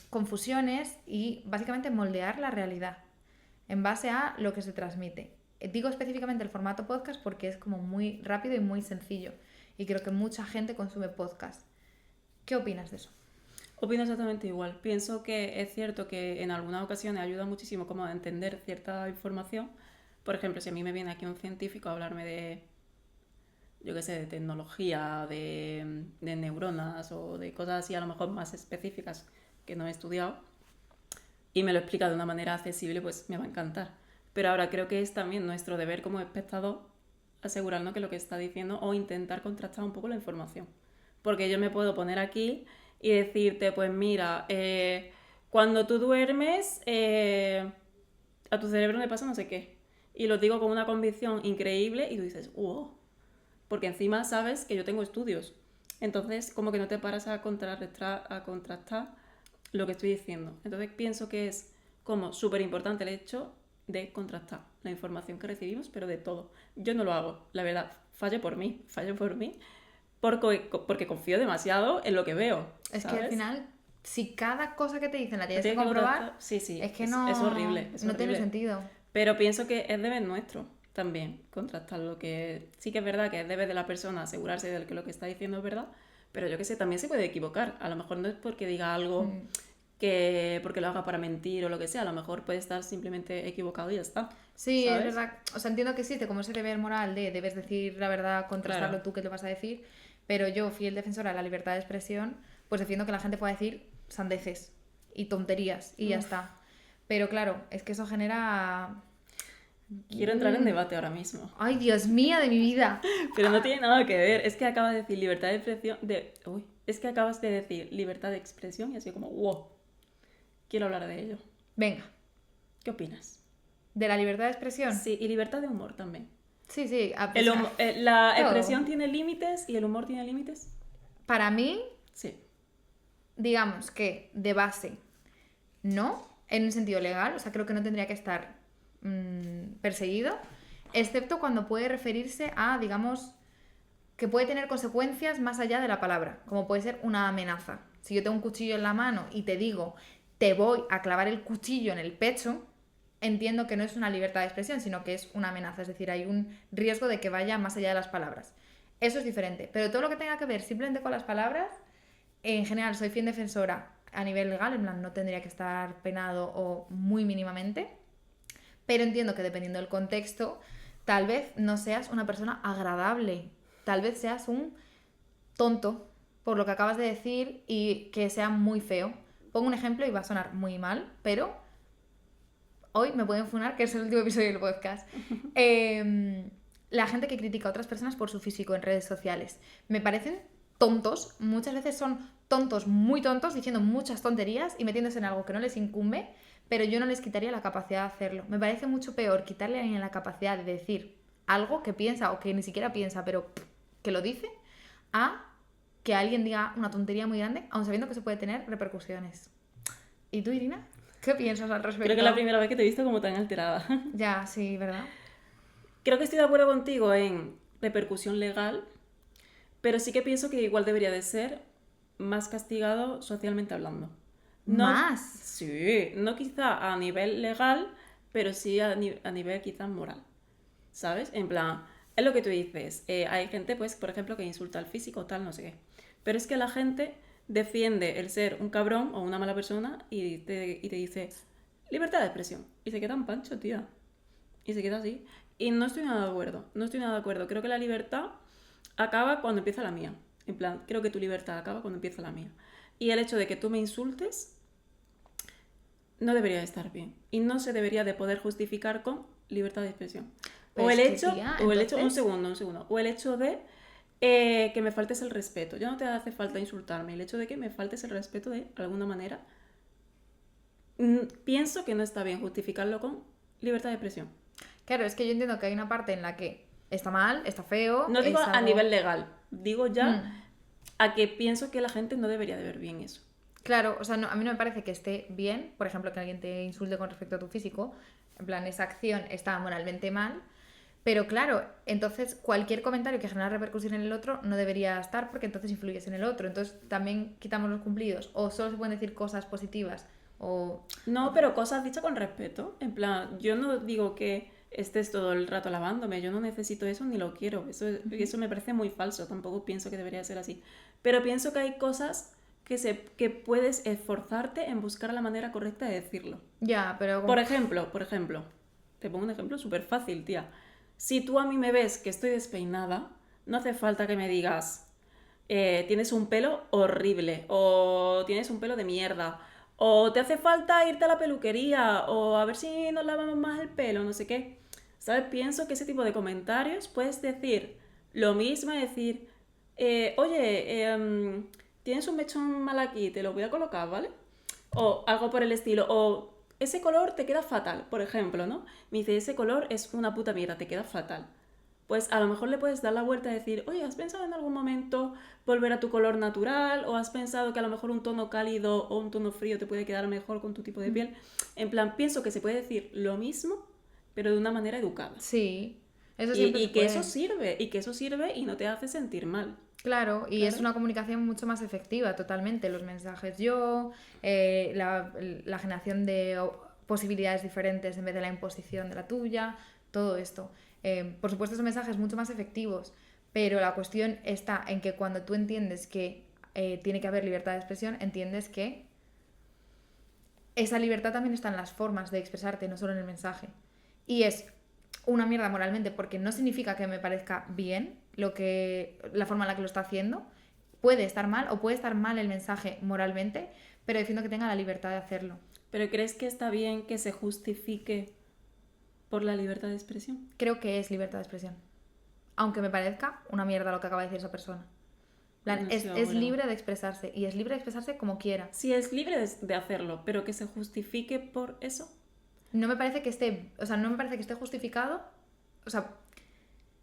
confusiones y básicamente moldear la realidad en base a lo que se transmite. Digo específicamente el formato podcast porque es como muy rápido y muy sencillo y creo que mucha gente consume podcast. ¿Qué opinas de eso? Opino exactamente igual. Pienso que es cierto que en algunas ocasiones ayuda muchísimo como a entender cierta información. Por ejemplo, si a mí me viene aquí un científico a hablarme de, yo qué sé, de tecnología, de neuronas o de cosas así a lo mejor más específicas que no he estudiado y me lo explica de una manera accesible, pues me va a encantar. Pero ahora creo que es también nuestro deber como espectador asegurarnos que lo que está diciendo o intentar contrastar un poco la información. Porque yo me puedo poner aquí y decirte, pues mira, cuando tú duermes, a tu cerebro le pasa no sé qué. Y lo digo con una convicción increíble y tú dices, wow, porque encima sabes que yo tengo estudios. Entonces, como que no te paras a contrastar lo que estoy diciendo. Entonces, pienso que es como súper importante el hecho de contrastar la información que recibimos, pero de todo. Yo no lo hago, la verdad, fallo por mí, porque confío demasiado en lo que veo, Es que al ¿sabes? final, si cada cosa que te dicen la tienes que Tienes que comprobar, sí, sí, es que es horrible, es no tiene horrible. sentido. Pero pienso que es deber nuestro también contrastar lo que... Sí que es verdad que es deber de la persona asegurarse de que lo que está diciendo es verdad, pero yo que sé, también se puede equivocar. A lo mejor no es porque diga algo Mm. que porque lo haga para mentir o lo que sea, a lo mejor puede estar simplemente equivocado y ya está, Sí, es ¿sabes? verdad. O sea, entiendo que existe como ese deber moral de debes decir la verdad, Claro, contrastarlo tú que te vas a decir, pero yo, fiel defensora de la libertad de expresión, pues defiendo que la gente pueda decir sandeces y tonterías y ya uf, está. Pero claro, es que eso genera... quiero entrar en debate ahora mismo. ¡Ay, Dios mío de mi vida! Pero no tiene nada que ver, es que acabas de decir libertad de expresión, Uy, es que acabas de decir libertad de expresión y así como, wow, quiero hablar de ello. Venga, ¿Qué opinas? de la libertad de expresión. Sí, y libertad de humor también. Sí, sí, a pesar... ¿La Todo. expresión tiene límites y el humor tiene límites? Para mí, Sí. digamos que de base, no, en un sentido legal, o sea, creo que no tendría que estar perseguido, excepto cuando puede referirse a, digamos, que puede tener consecuencias más allá de la palabra, como puede ser una amenaza. Si yo tengo un cuchillo en la mano y te digo, te voy a clavar el cuchillo en el pecho, entiendo que no es una libertad de expresión, sino que es una amenaza, es decir, hay un riesgo de que vaya más allá de las palabras. Eso es diferente, pero todo lo que tenga que ver simplemente con las palabras, en general soy fiel defensora a nivel legal, en plan no tendría que estar penado o muy mínimamente, pero entiendo que dependiendo del contexto, tal vez no seas una persona agradable, tal vez seas un tonto por lo que acabas de decir y que sea muy feo. Pongo un ejemplo y va a sonar muy mal, pero hoy me pueden funar, que es el último episodio del podcast. La gente que critica a otras personas por su físico en redes sociales. Me parecen tontos, muchas veces son tontos, muy tontos, diciendo muchas tonterías y metiéndose en algo que no les incumbe, pero yo no les quitaría la capacidad de hacerlo. Me parece mucho peor quitarle a alguien la capacidad de decir algo que piensa o que ni siquiera piensa, pero que lo dice, a que alguien diga una tontería muy grande, aun sabiendo que se puede tener repercusiones. ¿Y tú, Irina? ¿Qué piensas al Creo que es la respecto? primera vez que te he visto como tan alterada. Ya, sí, ¿verdad? Creo que estoy de acuerdo contigo en repercusión legal, pero sí que pienso que igual debería de ser más castigado socialmente hablando. No, Más. sí, no quizá a nivel legal, pero sí a nivel quizá moral, ¿sabes? En plan, es lo que tú dices, hay gente, pues, por ejemplo, que insulta al físico, tal, no sé qué. Pero es que la gente defiende el ser un cabrón o una mala persona y te dice libertad de expresión. Y se queda en pancho, tía. Y se queda así. Y no estoy nada de acuerdo, no estoy nada de acuerdo. Creo que la libertad acaba cuando empieza la mía. En plan, creo que tu libertad acaba cuando empieza la mía. Y el hecho de que tú me insultes no debería estar bien. Y no se debería de poder justificar con libertad de expresión. Pero es que, tía, Un entonces... segundo, un segundo. O el hecho de que me faltes el respeto. Ya no te hace falta insultarme. El hecho de que me faltes el respeto de alguna manera, pienso que no está bien justificarlo con libertad de expresión. Claro, es que yo entiendo que hay una parte en la que está mal, está feo, No digo es a nivel algo... legal, digo ya Mm, a que pienso que la gente no debería de ver bien eso. claro, o sea, a mí no me parece que esté bien, por ejemplo, que alguien te insulte con respecto a tu físico, en plan, esa acción está moralmente mal, pero claro, entonces cualquier comentario que genera repercusión en el otro no debería estar porque entonces influyes en el otro, entonces también quitamos los cumplidos, o solo se pueden decir cosas positivas, o... No, pero cosas dichas con respeto. En plan, yo no digo que estés todo el rato lavándome, yo no necesito eso ni lo quiero. Eso me parece muy falso, tampoco pienso que debería ser así. Pero pienso que hay cosas que puedes esforzarte en buscar la manera correcta de decirlo. Ya, pero... Por ejemplo, te pongo un ejemplo súper fácil, tía. Si tú a mí me ves que estoy despeinada, no hace falta que me digas, tienes un pelo horrible, o tienes un pelo de mierda, o te hace falta irte a la peluquería, o a ver si nos lavamos más el pelo, no sé qué. ¿Sabes? Pienso que ese tipo de comentarios puedes decir lo mismo, decir, oye, tienes un mechón mal aquí, te lo voy a colocar, ¿vale? O algo por el estilo, o ese color te queda fatal, por ejemplo, ¿no? Me dice, ese color es una puta mierda, te queda fatal. Pues a lo mejor le puedes dar la vuelta y decir, oye, ¿has pensado en algún momento volver a tu color natural? ¿O has pensado que a lo mejor un tono cálido o un tono frío te puede quedar mejor con tu tipo de piel? En plan, pienso que se puede decir lo mismo, pero de una manera educada. Sí, eso siempre Y se que puede. eso sirve, y que eso sirve y no te hace sentir mal. Claro, y es Claro. una comunicación mucho más efectiva, totalmente. Los mensajes yo, la generación de posibilidades diferentes en vez de la imposición de la tuya, todo esto. Por supuesto, son mensajes mucho más efectivos, pero la cuestión está en que cuando tú entiendes que tiene que haber libertad de expresión, entiendes que esa libertad también está en las formas de expresarte, no solo en el mensaje. Y es una mierda moralmente porque no significa que me parezca bien la forma en la que lo está haciendo. Puede estar mal o puede estar mal el mensaje moralmente, pero defiendo que tenga la libertad de hacerlo. ¿Pero crees que está bien que se justifique por la libertad de expresión? Creo que es libertad de expresión. Aunque me parezca una mierda lo que acaba de decir esa persona. No Es libre de expresarse y es libre de expresarse como quiera. Sí, es libre de hacerlo, pero que se justifique por eso. No me parece que esté, o sea, no me parece que esté justificado. O sea,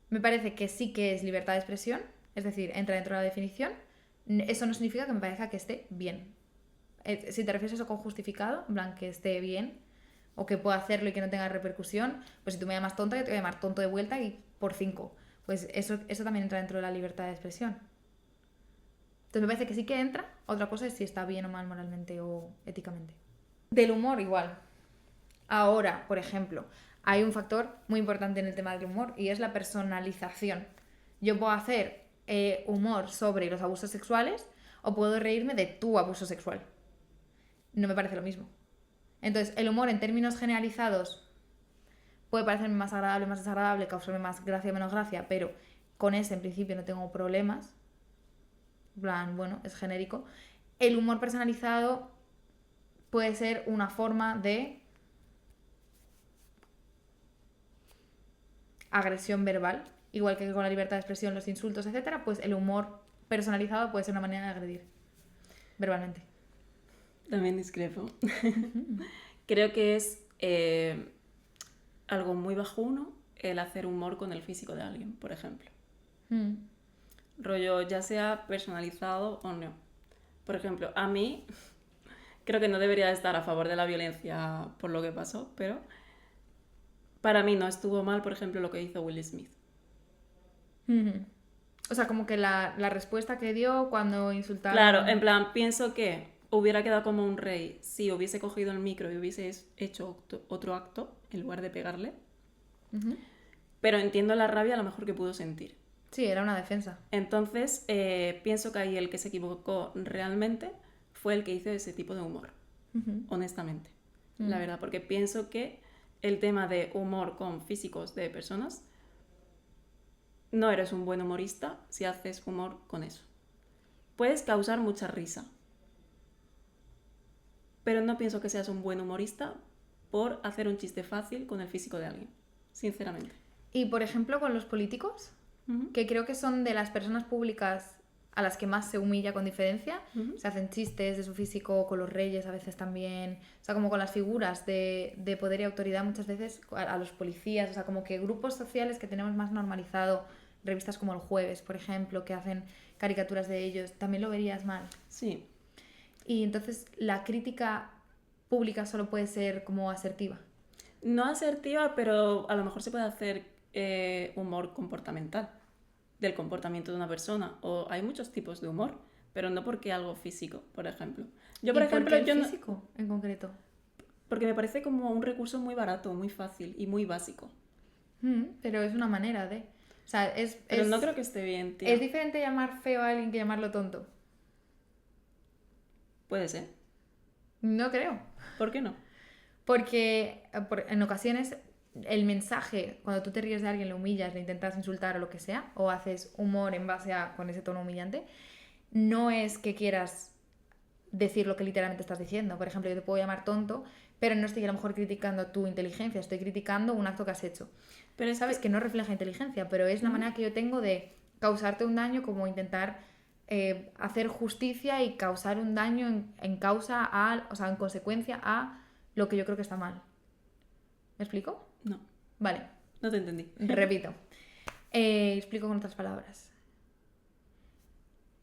me parece que sí que es libertad de expresión, es decir, entra dentro de la definición. Eso no significa que me parezca que esté bien. Si te refieres a eso con justificado, en plan que esté bien o que pueda hacerlo y que no tenga repercusión, pues si tú me llamas tonta, yo te voy a llamar tonto de vuelta y por 5. Pues eso también entra dentro de la libertad de expresión. Entonces me parece que sí que entra. Otra cosa es si está bien o mal moralmente o éticamente. Del humor igual. Ahora, por ejemplo, hay un factor muy importante en el tema del humor y es la personalización. Yo puedo hacer humor sobre los abusos sexuales o puedo reírme de tu abuso sexual. No me parece lo mismo. Entonces, el humor en términos generalizados puede parecerme más agradable, más desagradable, causarme más gracia o menos gracia, pero con ese en principio no tengo problemas. En plan, bueno, es genérico. El humor personalizado puede ser una forma de agresión verbal, igual que con la libertad de expresión, los insultos, etcétera, pues el humor personalizado puede ser una manera de agredir verbalmente. También discrepo. Creo que es algo muy bajuno el hacer humor con el físico de alguien, por ejemplo. Rollo, ya sea personalizado o no. Por ejemplo, a mí creo que no debería estar a favor de la violencia por lo que pasó, pero para mí no estuvo mal, por ejemplo, lo que hizo Will Smith. O sea, como que la respuesta que dio cuando insultaron... Claro, en plan, pienso que hubiera quedado como un rey si hubiese cogido el micro y hubiese hecho otro acto en lugar de pegarle. Pero entiendo la rabia a lo mejor que pudo sentir. Sí, era una defensa. Entonces, pienso que ahí el que se equivocó realmente fue el que hizo ese tipo de humor. Honestamente. La verdad, porque pienso que el tema de humor con físicos de personas, no eres un buen humorista si haces humor con eso. Puedes causar mucha risa, pero no pienso que seas un buen humorista por hacer un chiste fácil con el físico de alguien, sinceramente. Y por ejemplo con los políticos, que creo que son de las personas públicas a las que más se humilla con diferencia. Se hacen chistes de su físico, con los reyes a veces también, o sea, como con las figuras de poder y autoridad muchas veces, a los policías, o sea, como que grupos sociales que tenemos más normalizado, revistas como El Jueves, por ejemplo, que hacen caricaturas de ellos, también lo verías mal. Sí. Y entonces la crítica pública solo puede ser como asertiva. No asertiva, pero a lo mejor se puede hacer humor comportamental, del comportamiento de una persona. O hay muchos tipos de humor, pero no porque algo físico, por ejemplo. Yo, por ejemplo, ¿por qué el físico en concreto? Porque me parece como un recurso muy barato, muy fácil y muy básico. Pero es una manera de... O sea, pero no creo que esté bien, tío. Es diferente llamar feo a alguien que llamarlo tonto. Puede ser. No creo. ¿Por qué no? Porque en ocasiones el mensaje, cuando tú te ríes de alguien, le humillas, le intentas insultar o lo que sea, o haces humor en base a con ese tono humillante, no es que quieras decir lo que literalmente estás diciendo. Por ejemplo, yo te puedo llamar tonto, pero no estoy a lo mejor criticando tu inteligencia, estoy criticando un acto que has hecho. Pero sabes que no refleja inteligencia, pero es la manera que yo tengo de causarte un daño, como intentar hacer justicia y causar un daño en consecuencia a lo que yo creo que está mal. ¿Me explico? No, Vale, no te entendí. repito. Explico con otras palabras.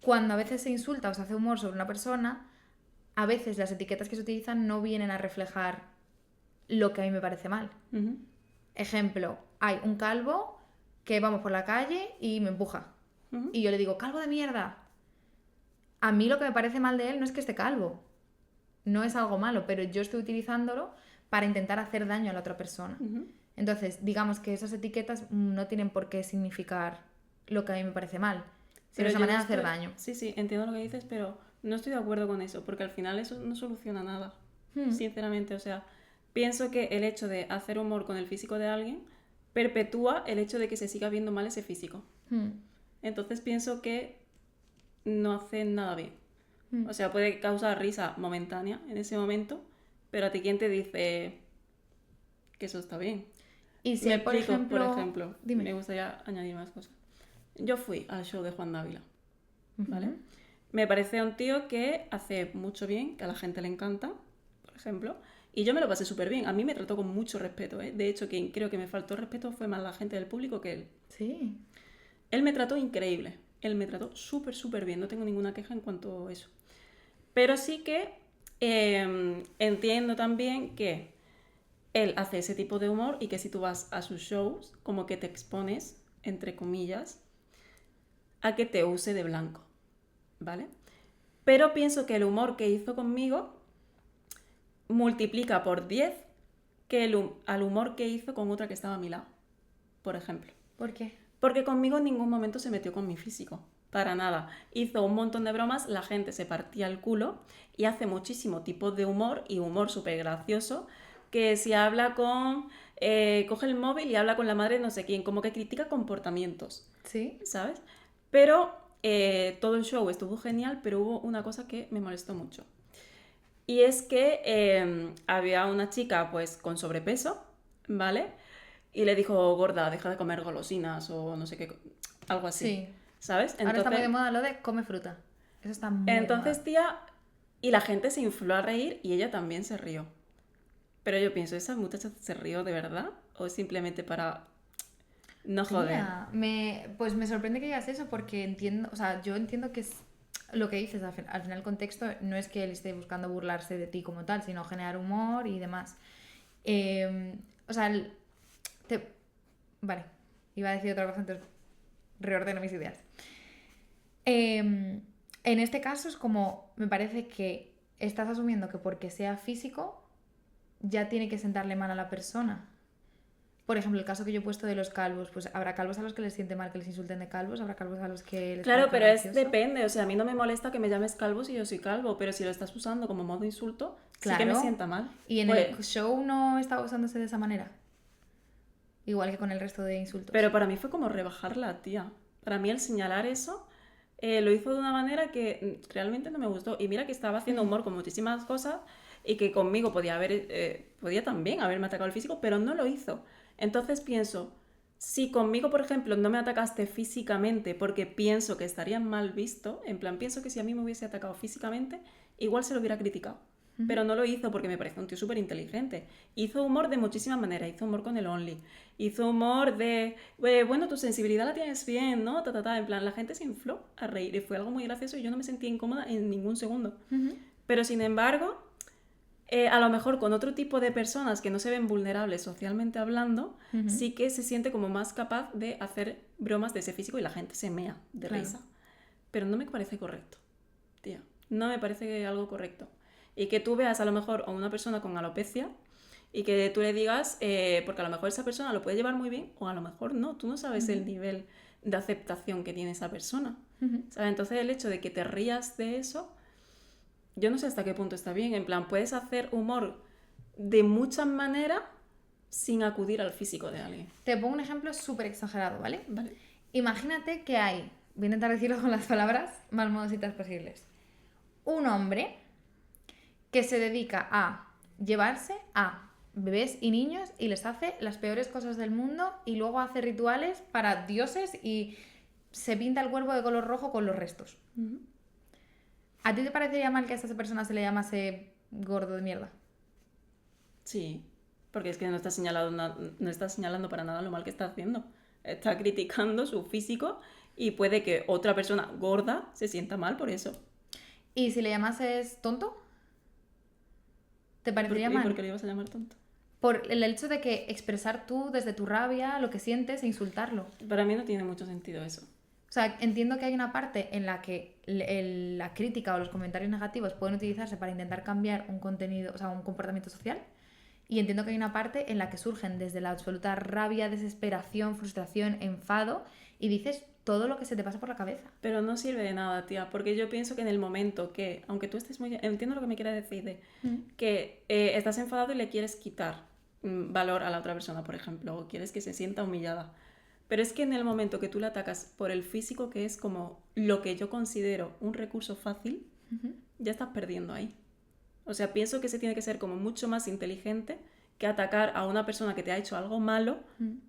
Cuando a veces se insulta o se hace humor sobre una persona, a veces las etiquetas que se utilizan no vienen a reflejar lo que a mí me parece mal. Ujú. Ejemplo, hay un calvo que vamos por la calle y me empuja. Ujú. Y yo le digo, calvo de mierda. A mí lo que me parece mal de él no es que esté calvo. No es algo malo, pero yo estoy utilizándolo para intentar hacer daño a la otra persona. Ujú. Entonces, digamos que esas etiquetas no tienen por qué significar lo que a mí me parece mal, sino Pero es una yo manera no de hacer estoy- daño. Sí, sí, entiendo lo que dices, pero no estoy de acuerdo con eso, porque al final eso no soluciona nada, sinceramente. O sea, pienso que el hecho de hacer humor con el físico de alguien perpetúa el hecho de que se siga viendo mal ese físico. Entonces pienso que no hace nada bien. O sea, puede causar risa momentánea en ese momento, pero a ti quién te dice que eso está bien. Y si Me él, por explico, por ejemplo... ejemplo, Dime. me gustaría añadir más cosas. Yo fui al show de Juan Dávila, ¿vale? Ujú. Me parece un tío que hace mucho bien, que a la gente le encanta, por ejemplo, y yo me lo pasé súper bien. A mí me trató con mucho respeto, ¿eh? De hecho, quien creo que me faltó respeto fue más la gente del público que él. Sí. Él me trató increíble, él me trató súper, súper bien, no tengo ninguna queja en cuanto a eso. Pero sí que entiendo también que él hace ese tipo de humor y que si tú vas a sus shows, como que te expones, entre comillas, a que te use de blanco, ¿vale? Pero pienso que el humor que hizo conmigo multiplica por 10 que al humor que hizo con otra que estaba a mi lado, por ejemplo. ¿Por qué? Porque conmigo en ningún momento se metió con mi físico, para nada. Hizo un montón de bromas, la gente se partía el culo y hace muchísimo tipo de humor y humor súper gracioso, que si habla con... coge el móvil y habla con la madre de no sé quién, como que critica comportamientos, Sí. ¿sabes? Pero todo el show estuvo genial, pero hubo una cosa que me molestó mucho. Y es que había una chica pues con sobrepeso, ¿vale? Y le dijo, gorda, deja de comer golosinas o no sé qué, algo así, Sí. ¿sabes? Ahora está muy de moda lo de come fruta. Eso está muy de Entonces, moda. tía, y la gente se infló a reír y ella también se rió. Pero yo pienso, ¿esa muchacha se rió de verdad? ¿O simplemente para no joder? Tía, pues me sorprende que digas eso porque entiendo, o sea, yo entiendo que es lo que dices, al final el contexto no es que él esté buscando burlarse de ti como tal, sino generar humor y demás. O sea, vale, iba a decir otra cosa, entonces reordeno mis ideas. En este caso es como, me parece que estás asumiendo que porque sea físico ya tiene que sentarle mal a la persona. Por ejemplo, el caso que yo he puesto de los calvos, pues habrá calvos a los que les siente mal que les insulten de calvos, habrá calvos a los que les Claro, parece pero es gracioso. depende, o sea, a mí no me molesta que me llames calvo si yo soy calvo, pero si lo estás usando como modo insulto, sí que me Claro. sienta mal. Y en Pues, el show no estaba usándose de esa manera. Igual que con el resto de insultos. pero para mí fue como rebajarla, tía. Para mí el señalar eso lo hizo de una manera que realmente no me gustó. Y mira que estaba haciendo humor con muchísimas cosas y que conmigo podía también haberme atacado el físico, pero no lo hizo. Entonces pienso, si conmigo, por ejemplo, no me atacaste físicamente porque pienso que estaría mal visto, en plan, pienso que si a mí me hubiese atacado físicamente, igual se lo hubiera criticado. Pero no lo hizo porque me parece un tío súper inteligente. Hizo humor de muchísimas maneras. Hizo humor con el Only. Hizo humor de, bueno, tu sensibilidad la tienes bien, ¿no? En plan, la gente se infló a reír y fue algo muy gracioso y yo no me sentía incómoda en ningún segundo. Pero sin embargo, a lo mejor con otro tipo de personas que no se ven vulnerables socialmente hablando, sí que se siente como más capaz de hacer bromas de ese físico y la gente se mea de risa. Pero no me parece correcto, tía. No me parece algo correcto. Y que tú veas a lo mejor a una persona con alopecia y que tú le digas, porque a lo mejor esa persona lo puede llevar muy bien o a lo mejor no, tú no sabes el nivel de aceptación que tiene esa persona. ¿Sabes? Entonces el hecho de que te rías de eso, yo no sé hasta qué punto está bien. En plan, puedes hacer humor de muchas maneras sin acudir al físico de alguien. Te pongo un ejemplo súper exagerado, ¿vale? Vale. Imagínate que hay, voy a intentar decirlo con las palabras más modositas posibles, un hombre que se dedica a llevarse a bebés y niños y les hace las peores cosas del mundo y luego hace rituales para dioses y se pinta el cuerpo de color rojo con los restos. Ujú. ¿A ti te parecería mal que a esa persona se le llamase gordo de mierda? Sí, porque es que no está no está señalando para nada lo mal que está haciendo. Está criticando su físico y puede que otra persona gorda se sienta mal por eso. ¿Y si le llamases tonto? ¿Te parecería ¿Y mal? por qué le ibas a llamar tonto? Por el hecho de que expresar tú desde tu rabia lo que sientes e insultarlo. Para mí no tiene mucho sentido eso. O sea, entiendo que hay una parte en la que la crítica o los comentarios negativos pueden utilizarse para intentar cambiar un contenido, o sea, un comportamiento social. Y entiendo que hay una parte en la que surgen desde la absoluta rabia, desesperación, frustración, enfado, y dices todo lo que se te pasa por la cabeza. Pero no sirve de nada, tía, porque yo pienso que en el momento que, aunque tú estés muy... Entiendo lo que me quieres decir, de que estás enfadado y le quieres quitar valor a la otra persona, por ejemplo, o quieres que se sienta humillada. Pero es que en el momento que tú le atacas por el físico, que es como lo que yo considero un recurso fácil, ya estás perdiendo ahí. O sea, pienso que se tiene que ser como mucho más inteligente que atacar a una persona que te ha hecho algo malo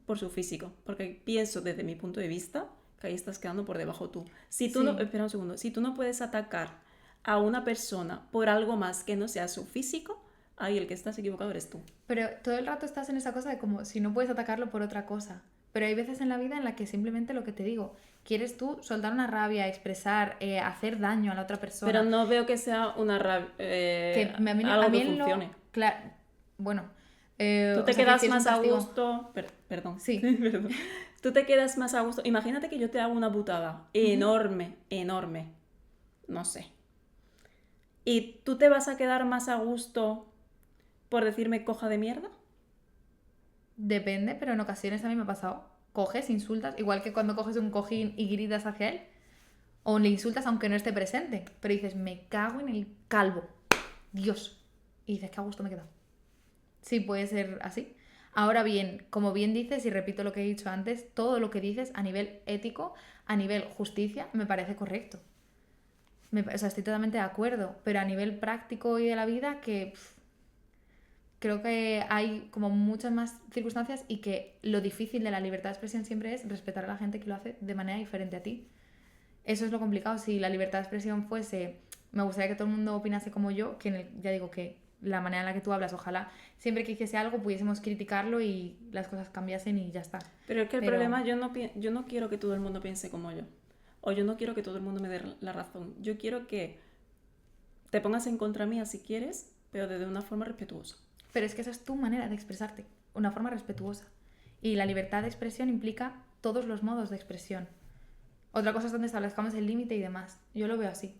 por su físico. Porque pienso desde mi punto de vista que ahí estás quedando por debajo tú. Si tú no, espera un segundo, si tú no puedes atacar a una persona por algo más que no sea su físico, ahí el que estás equivocado eres tú. Pero todo el rato estás en esa cosa de como si no puedes atacarlo por otra cosa. Pero hay veces en la vida en la que simplemente lo que te digo, quieres tú soltar una rabia, expresar, hacer daño a la otra persona. Pero no veo que sea una rabia, algo que funcione. Bueno, tú te quedas más a gusto. Perdón. Sí. Perdón. Tú te quedas más a gusto. Imagínate que yo te hago una putada enorme, enorme. No sé. ¿Y tú te vas a quedar más a gusto por decirme coja de mierda? Depende, pero en ocasiones a mí me ha pasado. Coges, insultas, igual que cuando coges un cojín y gritas hacia él. O le insultas aunque no esté presente. Pero dices, me cago en el calvo. Dios. Y dices, qué a gusto me he quedado. Sí, puede ser así. Ahora bien, como bien dices, y repito lo que he dicho antes, todo lo que dices a nivel ético, a nivel justicia, me parece correcto. O sea, estoy totalmente de acuerdo. Pero a nivel práctico y de la vida, que creo que hay como muchas más circunstancias y que lo difícil de la libertad de expresión siempre es respetar a la gente que lo hace de manera diferente a ti. Eso es lo complicado. Si la libertad de expresión fuese, me gustaría que todo el mundo opinase como yo, que ya digo que la manera en la que tú hablas, ojalá siempre que hiciese algo pudiésemos criticarlo y las cosas cambiasen y ya está. Pero es que el problema, yo no quiero que todo el mundo piense como yo. O yo no quiero que todo el mundo me dé la razón. Yo quiero que te pongas en contra mía si quieres, pero de una forma respetuosa. Pero es que esa es tu manera de expresarte, una forma respetuosa. Y la libertad de expresión implica todos los modos de expresión. Otra cosa es donde establezcamos el límite y demás. Yo lo veo así.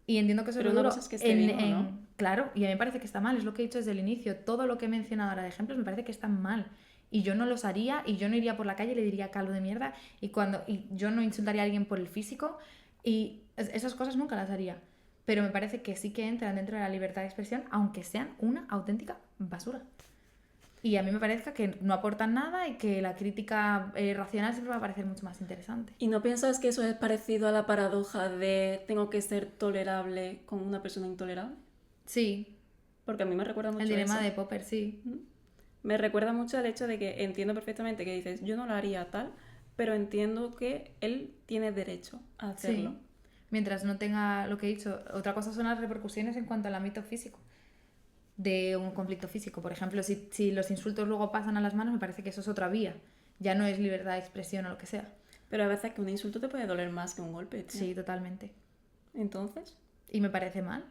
Y entiendo que eso pero es lo duro. Pero una cosa es que esté bien o no. Claro, y a mí me parece que está mal, es lo que he dicho desde el inicio. Todo lo que he mencionado ahora de ejemplos me parece que están mal. Y yo no los haría, y yo no iría por la calle y le diría calvo de mierda, y yo no insultaría a alguien por el físico, y esas cosas nunca las haría. Pero me parece que sí que entran dentro de la libertad de expresión, aunque sean una auténtica basura. Y a mí me parece que no aportan nada y que la crítica racional siempre va a parecer mucho más interesante. ¿Y no piensas que eso es parecido a la paradoja de tengo que ser tolerable con una persona intolerable? Sí. Porque a mí me recuerda mucho el dilema eso. de Popper, sí. Me recuerda mucho al hecho de que entiendo perfectamente que dices, yo no lo haría tal, pero entiendo que él tiene derecho a hacerlo. Sí. Mientras no tenga lo que he dicho. Otra cosa son las repercusiones en cuanto al ámbito físico. De un conflicto físico. Por ejemplo, si los insultos luego pasan a las manos, me parece que eso es otra vía. Ya no es libertad de expresión o lo que sea. Pero a veces que un insulto te puede doler más que un golpe, tío. Sí, totalmente. Entonces. Y me parece mal.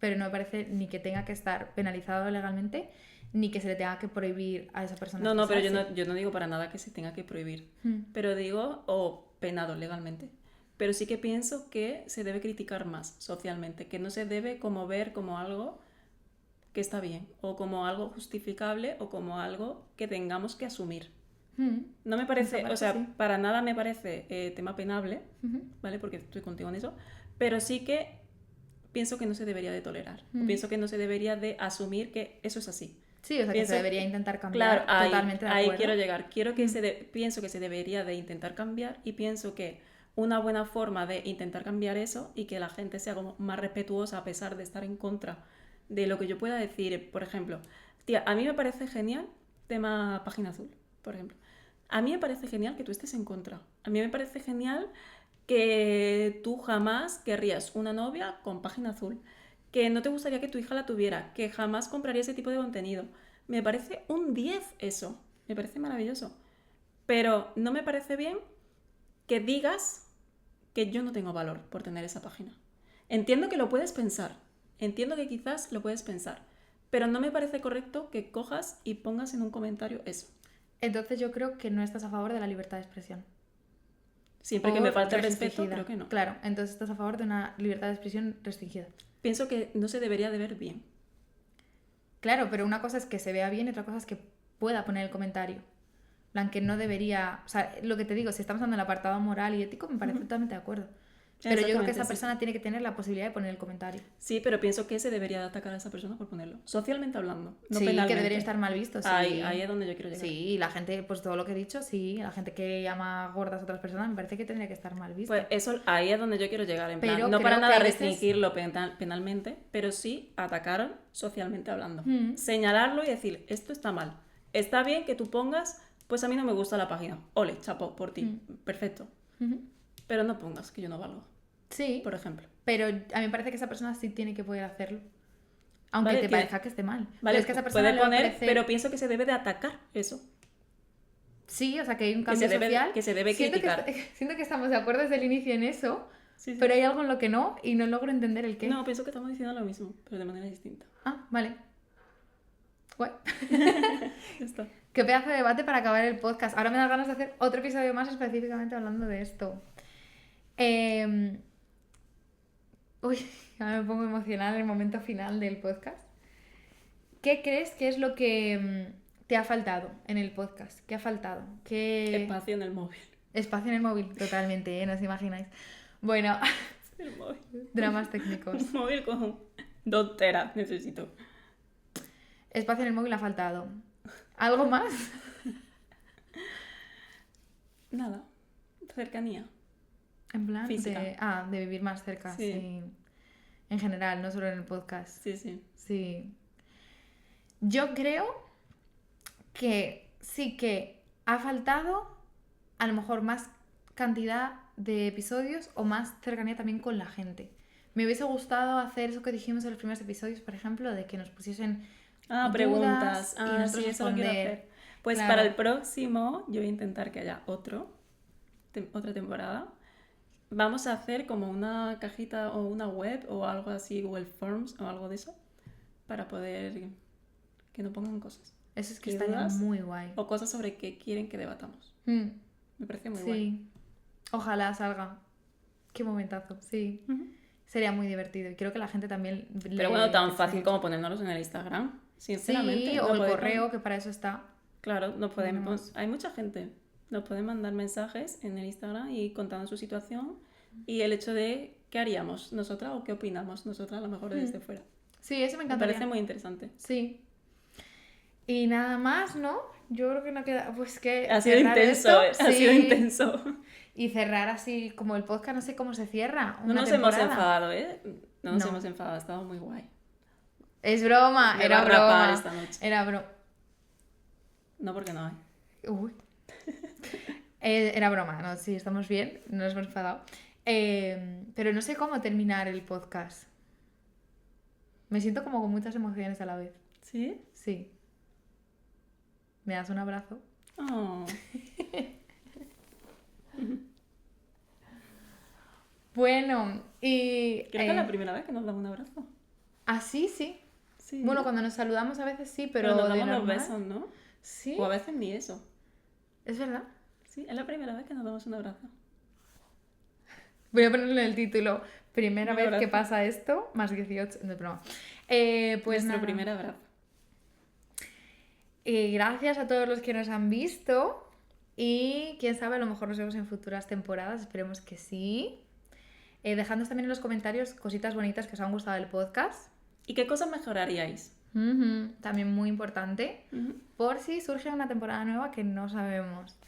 Pero no me parece ni que tenga que estar penalizado legalmente, ni que se le tenga que prohibir a esa persona. No, pero yo no digo para nada que se tenga que prohibir. Pero digo, o penado legalmente. Pero sí que pienso que se debe criticar más socialmente, que no se debe como ver como algo que está bien, o como algo justificable, o como algo que tengamos que asumir. No me parece, o sea, sí. Para nada me parece tema penable, ¿vale? Porque estoy contigo en eso, pero sí que pienso que no se debería de tolerar. Pienso que no se debería de asumir que eso es así. Sí, o sea, que se debería intentar cambiar. Claro, totalmente de acuerdo. Ahí quiero llegar. Pienso que se debería de intentar cambiar, y pienso que una buena forma de intentar cambiar eso y que la gente sea como más respetuosa a pesar de estar en contra de lo que yo pueda decir. Por ejemplo, tía, a mí me parece genial tema Página Azul, por ejemplo. A mí me parece genial que tú estés en contra. A mí me parece genial que tú jamás querrías una novia con página azul, que no te gustaría que tu hija la tuviera, que jamás compraría ese tipo de contenido. Me parece un 10 eso, me parece maravilloso. Pero no me parece bien que digas que yo no tengo valor por tener esa página. Entiendo que lo puedes pensar, entiendo que quizás lo puedes pensar, pero no me parece correcto que cojas y pongas en un comentario eso. Entonces yo creo que no estás a favor de la libertad de expresión. Siempre que me O falte el respeto, restringida. creo que no. Claro, entonces estás a favor de una libertad de expresión restringida. Pienso que no se debería de ver bien. Claro, pero una cosa es que se vea bien y otra cosa es que pueda poner el comentario. En plan, que no debería... O sea, lo que te digo, si estamos hablando del apartado moral y ético, me parece totalmente de acuerdo. Pero yo creo que Exactamente, esa sí. persona tiene que tener la posibilidad de poner el comentario. Sí, pero pienso que se debería de atacar a esa persona por ponerlo. Socialmente hablando, no Sí, penalmente. que debería estar mal visto, sí. Ahí es donde yo quiero llegar. Sí, la gente, pues todo lo que he dicho, sí. La gente que llama gordas a otras personas me parece que tendría que estar mal visto. Pues eso, ahí es donde yo quiero llegar, en plan, Pero no para creo nada que a veces- restringirlo penalmente, pero sí atacar socialmente hablando. Mm. Señalarlo y decir, esto está mal. Está bien que tú pongas, pues a mí no me gusta la página. Ole, chapo, por ti. Perfecto. Ujú. Pero no pongas que yo no valgo, Sí, por ejemplo. pero a mí me parece que esa persona sí tiene que poder hacerlo. Aunque Vale, te que- parezca que esté mal. Vale, Pero es que a esa persona puede le va a poner, parecer- pero pienso que se debe de atacar eso. Sí, o sea, que hay un Que cambio se debe, social. que se debe Siento criticar. siento que estamos de acuerdo desde el inicio en eso, Sí, sí. pero hay algo en lo que no y no logro entender el qué. No, pienso que estamos diciendo lo mismo, pero de manera distinta. Ah, vale. Guay. Ya está. Qué pedazo de debate para acabar el podcast. Ahora me da ganas de hacer otro episodio más específicamente hablando de esto. Uy, ahora me pongo emocional en el momento final del podcast. ¿Qué crees que es lo que te ha faltado en el podcast? ¿Qué ha faltado? ¿Qué... Espacio en el móvil. Espacio en el móvil, totalmente, no os imagináis. Bueno, El móvil. dramas técnicos. Un móvil con 2 teras necesito. Espacio en el móvil ha faltado. ¿Algo más? Nada. Cercanía. En plan Física. de vivir más cerca, Sí. sí. En general, no solo en el podcast. Sí, sí. Sí. Yo creo que sí que ha faltado a lo mejor más cantidad de episodios o más cercanía también con la gente. Me hubiese gustado hacer eso que dijimos en los primeros episodios, por ejemplo, de que nos pusiesen Preguntas. dudas y nosotros Sí, eso lo quiero responder. hacer. Pues Claro. para el próximo yo voy a intentar que haya otra temporada. Vamos a hacer como una cajita o una web o algo así, Google Forms o algo de eso, para poder que no pongan cosas. Eso es que ¿Y estaría dudas? muy guay. O cosas sobre qué quieren que debatamos. Mm, Me parece muy guay. sí. Ojalá salga. Qué momentazo, sí. Ujú. Sería muy divertido y creo que la gente también... Pero bueno, tan fácil como ponérnoslos en el Instagram, sinceramente. Sí, No o el podéis correo, que para eso está. Claro, no podemos. Tenemos- Hay mucha gente. Nos pueden mandar mensajes en el Instagram y contando su situación y el hecho de qué haríamos nosotras o qué opinamos nosotras, a lo mejor desde fuera. Sí, eso me Me encantaría. parece muy interesante. Sí. Y nada más, ¿no? Yo creo que no queda... Pues que... Ha sido cerrar intenso, esto, ha sido sí. intenso. Y cerrar así, como el podcast, no sé cómo se cierra. No una nos hemos temporada. enfadado, ¿eh? No nos No. hemos enfadado, ha estado muy guay. Es broma, Me era va a rapar broma. esta noche. Era broma. No, porque no hay. Uy. Era broma, ¿no? Sí, estamos bien, no nos hemos enfadado. Pero no sé cómo terminar el podcast. Me siento como con muchas emociones a la vez. ¿Sí? Sí. ¿Me das un abrazo? Oh. Bueno, y... Creo que es la primera vez que nos damos un abrazo. Así, sí. Sí. Bueno, cuando nos saludamos a veces sí, pero nos de damos los normal- besos, ¿no? Sí, O a veces ni eso. es verdad. Sí, es la primera vez que nos damos un abrazo. Voy a ponerle el título. Primera Un vez que abrazo. pasa esto, más 18. No, es broma. Pues Nuestro nada. primer abrazo. Gracias a todos los que nos han visto. Y quién sabe, a lo mejor nos vemos en futuras temporadas. Esperemos que sí. Dejadnos también en los comentarios cositas bonitas que os han gustado del podcast. ¿Y qué cosas mejoraríais? Ujú, también muy importante. Ujú. Por si surge una temporada nueva que no sabemos.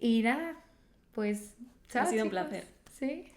Y nada, pues chao. Ha sido un chicos. placer. Sí.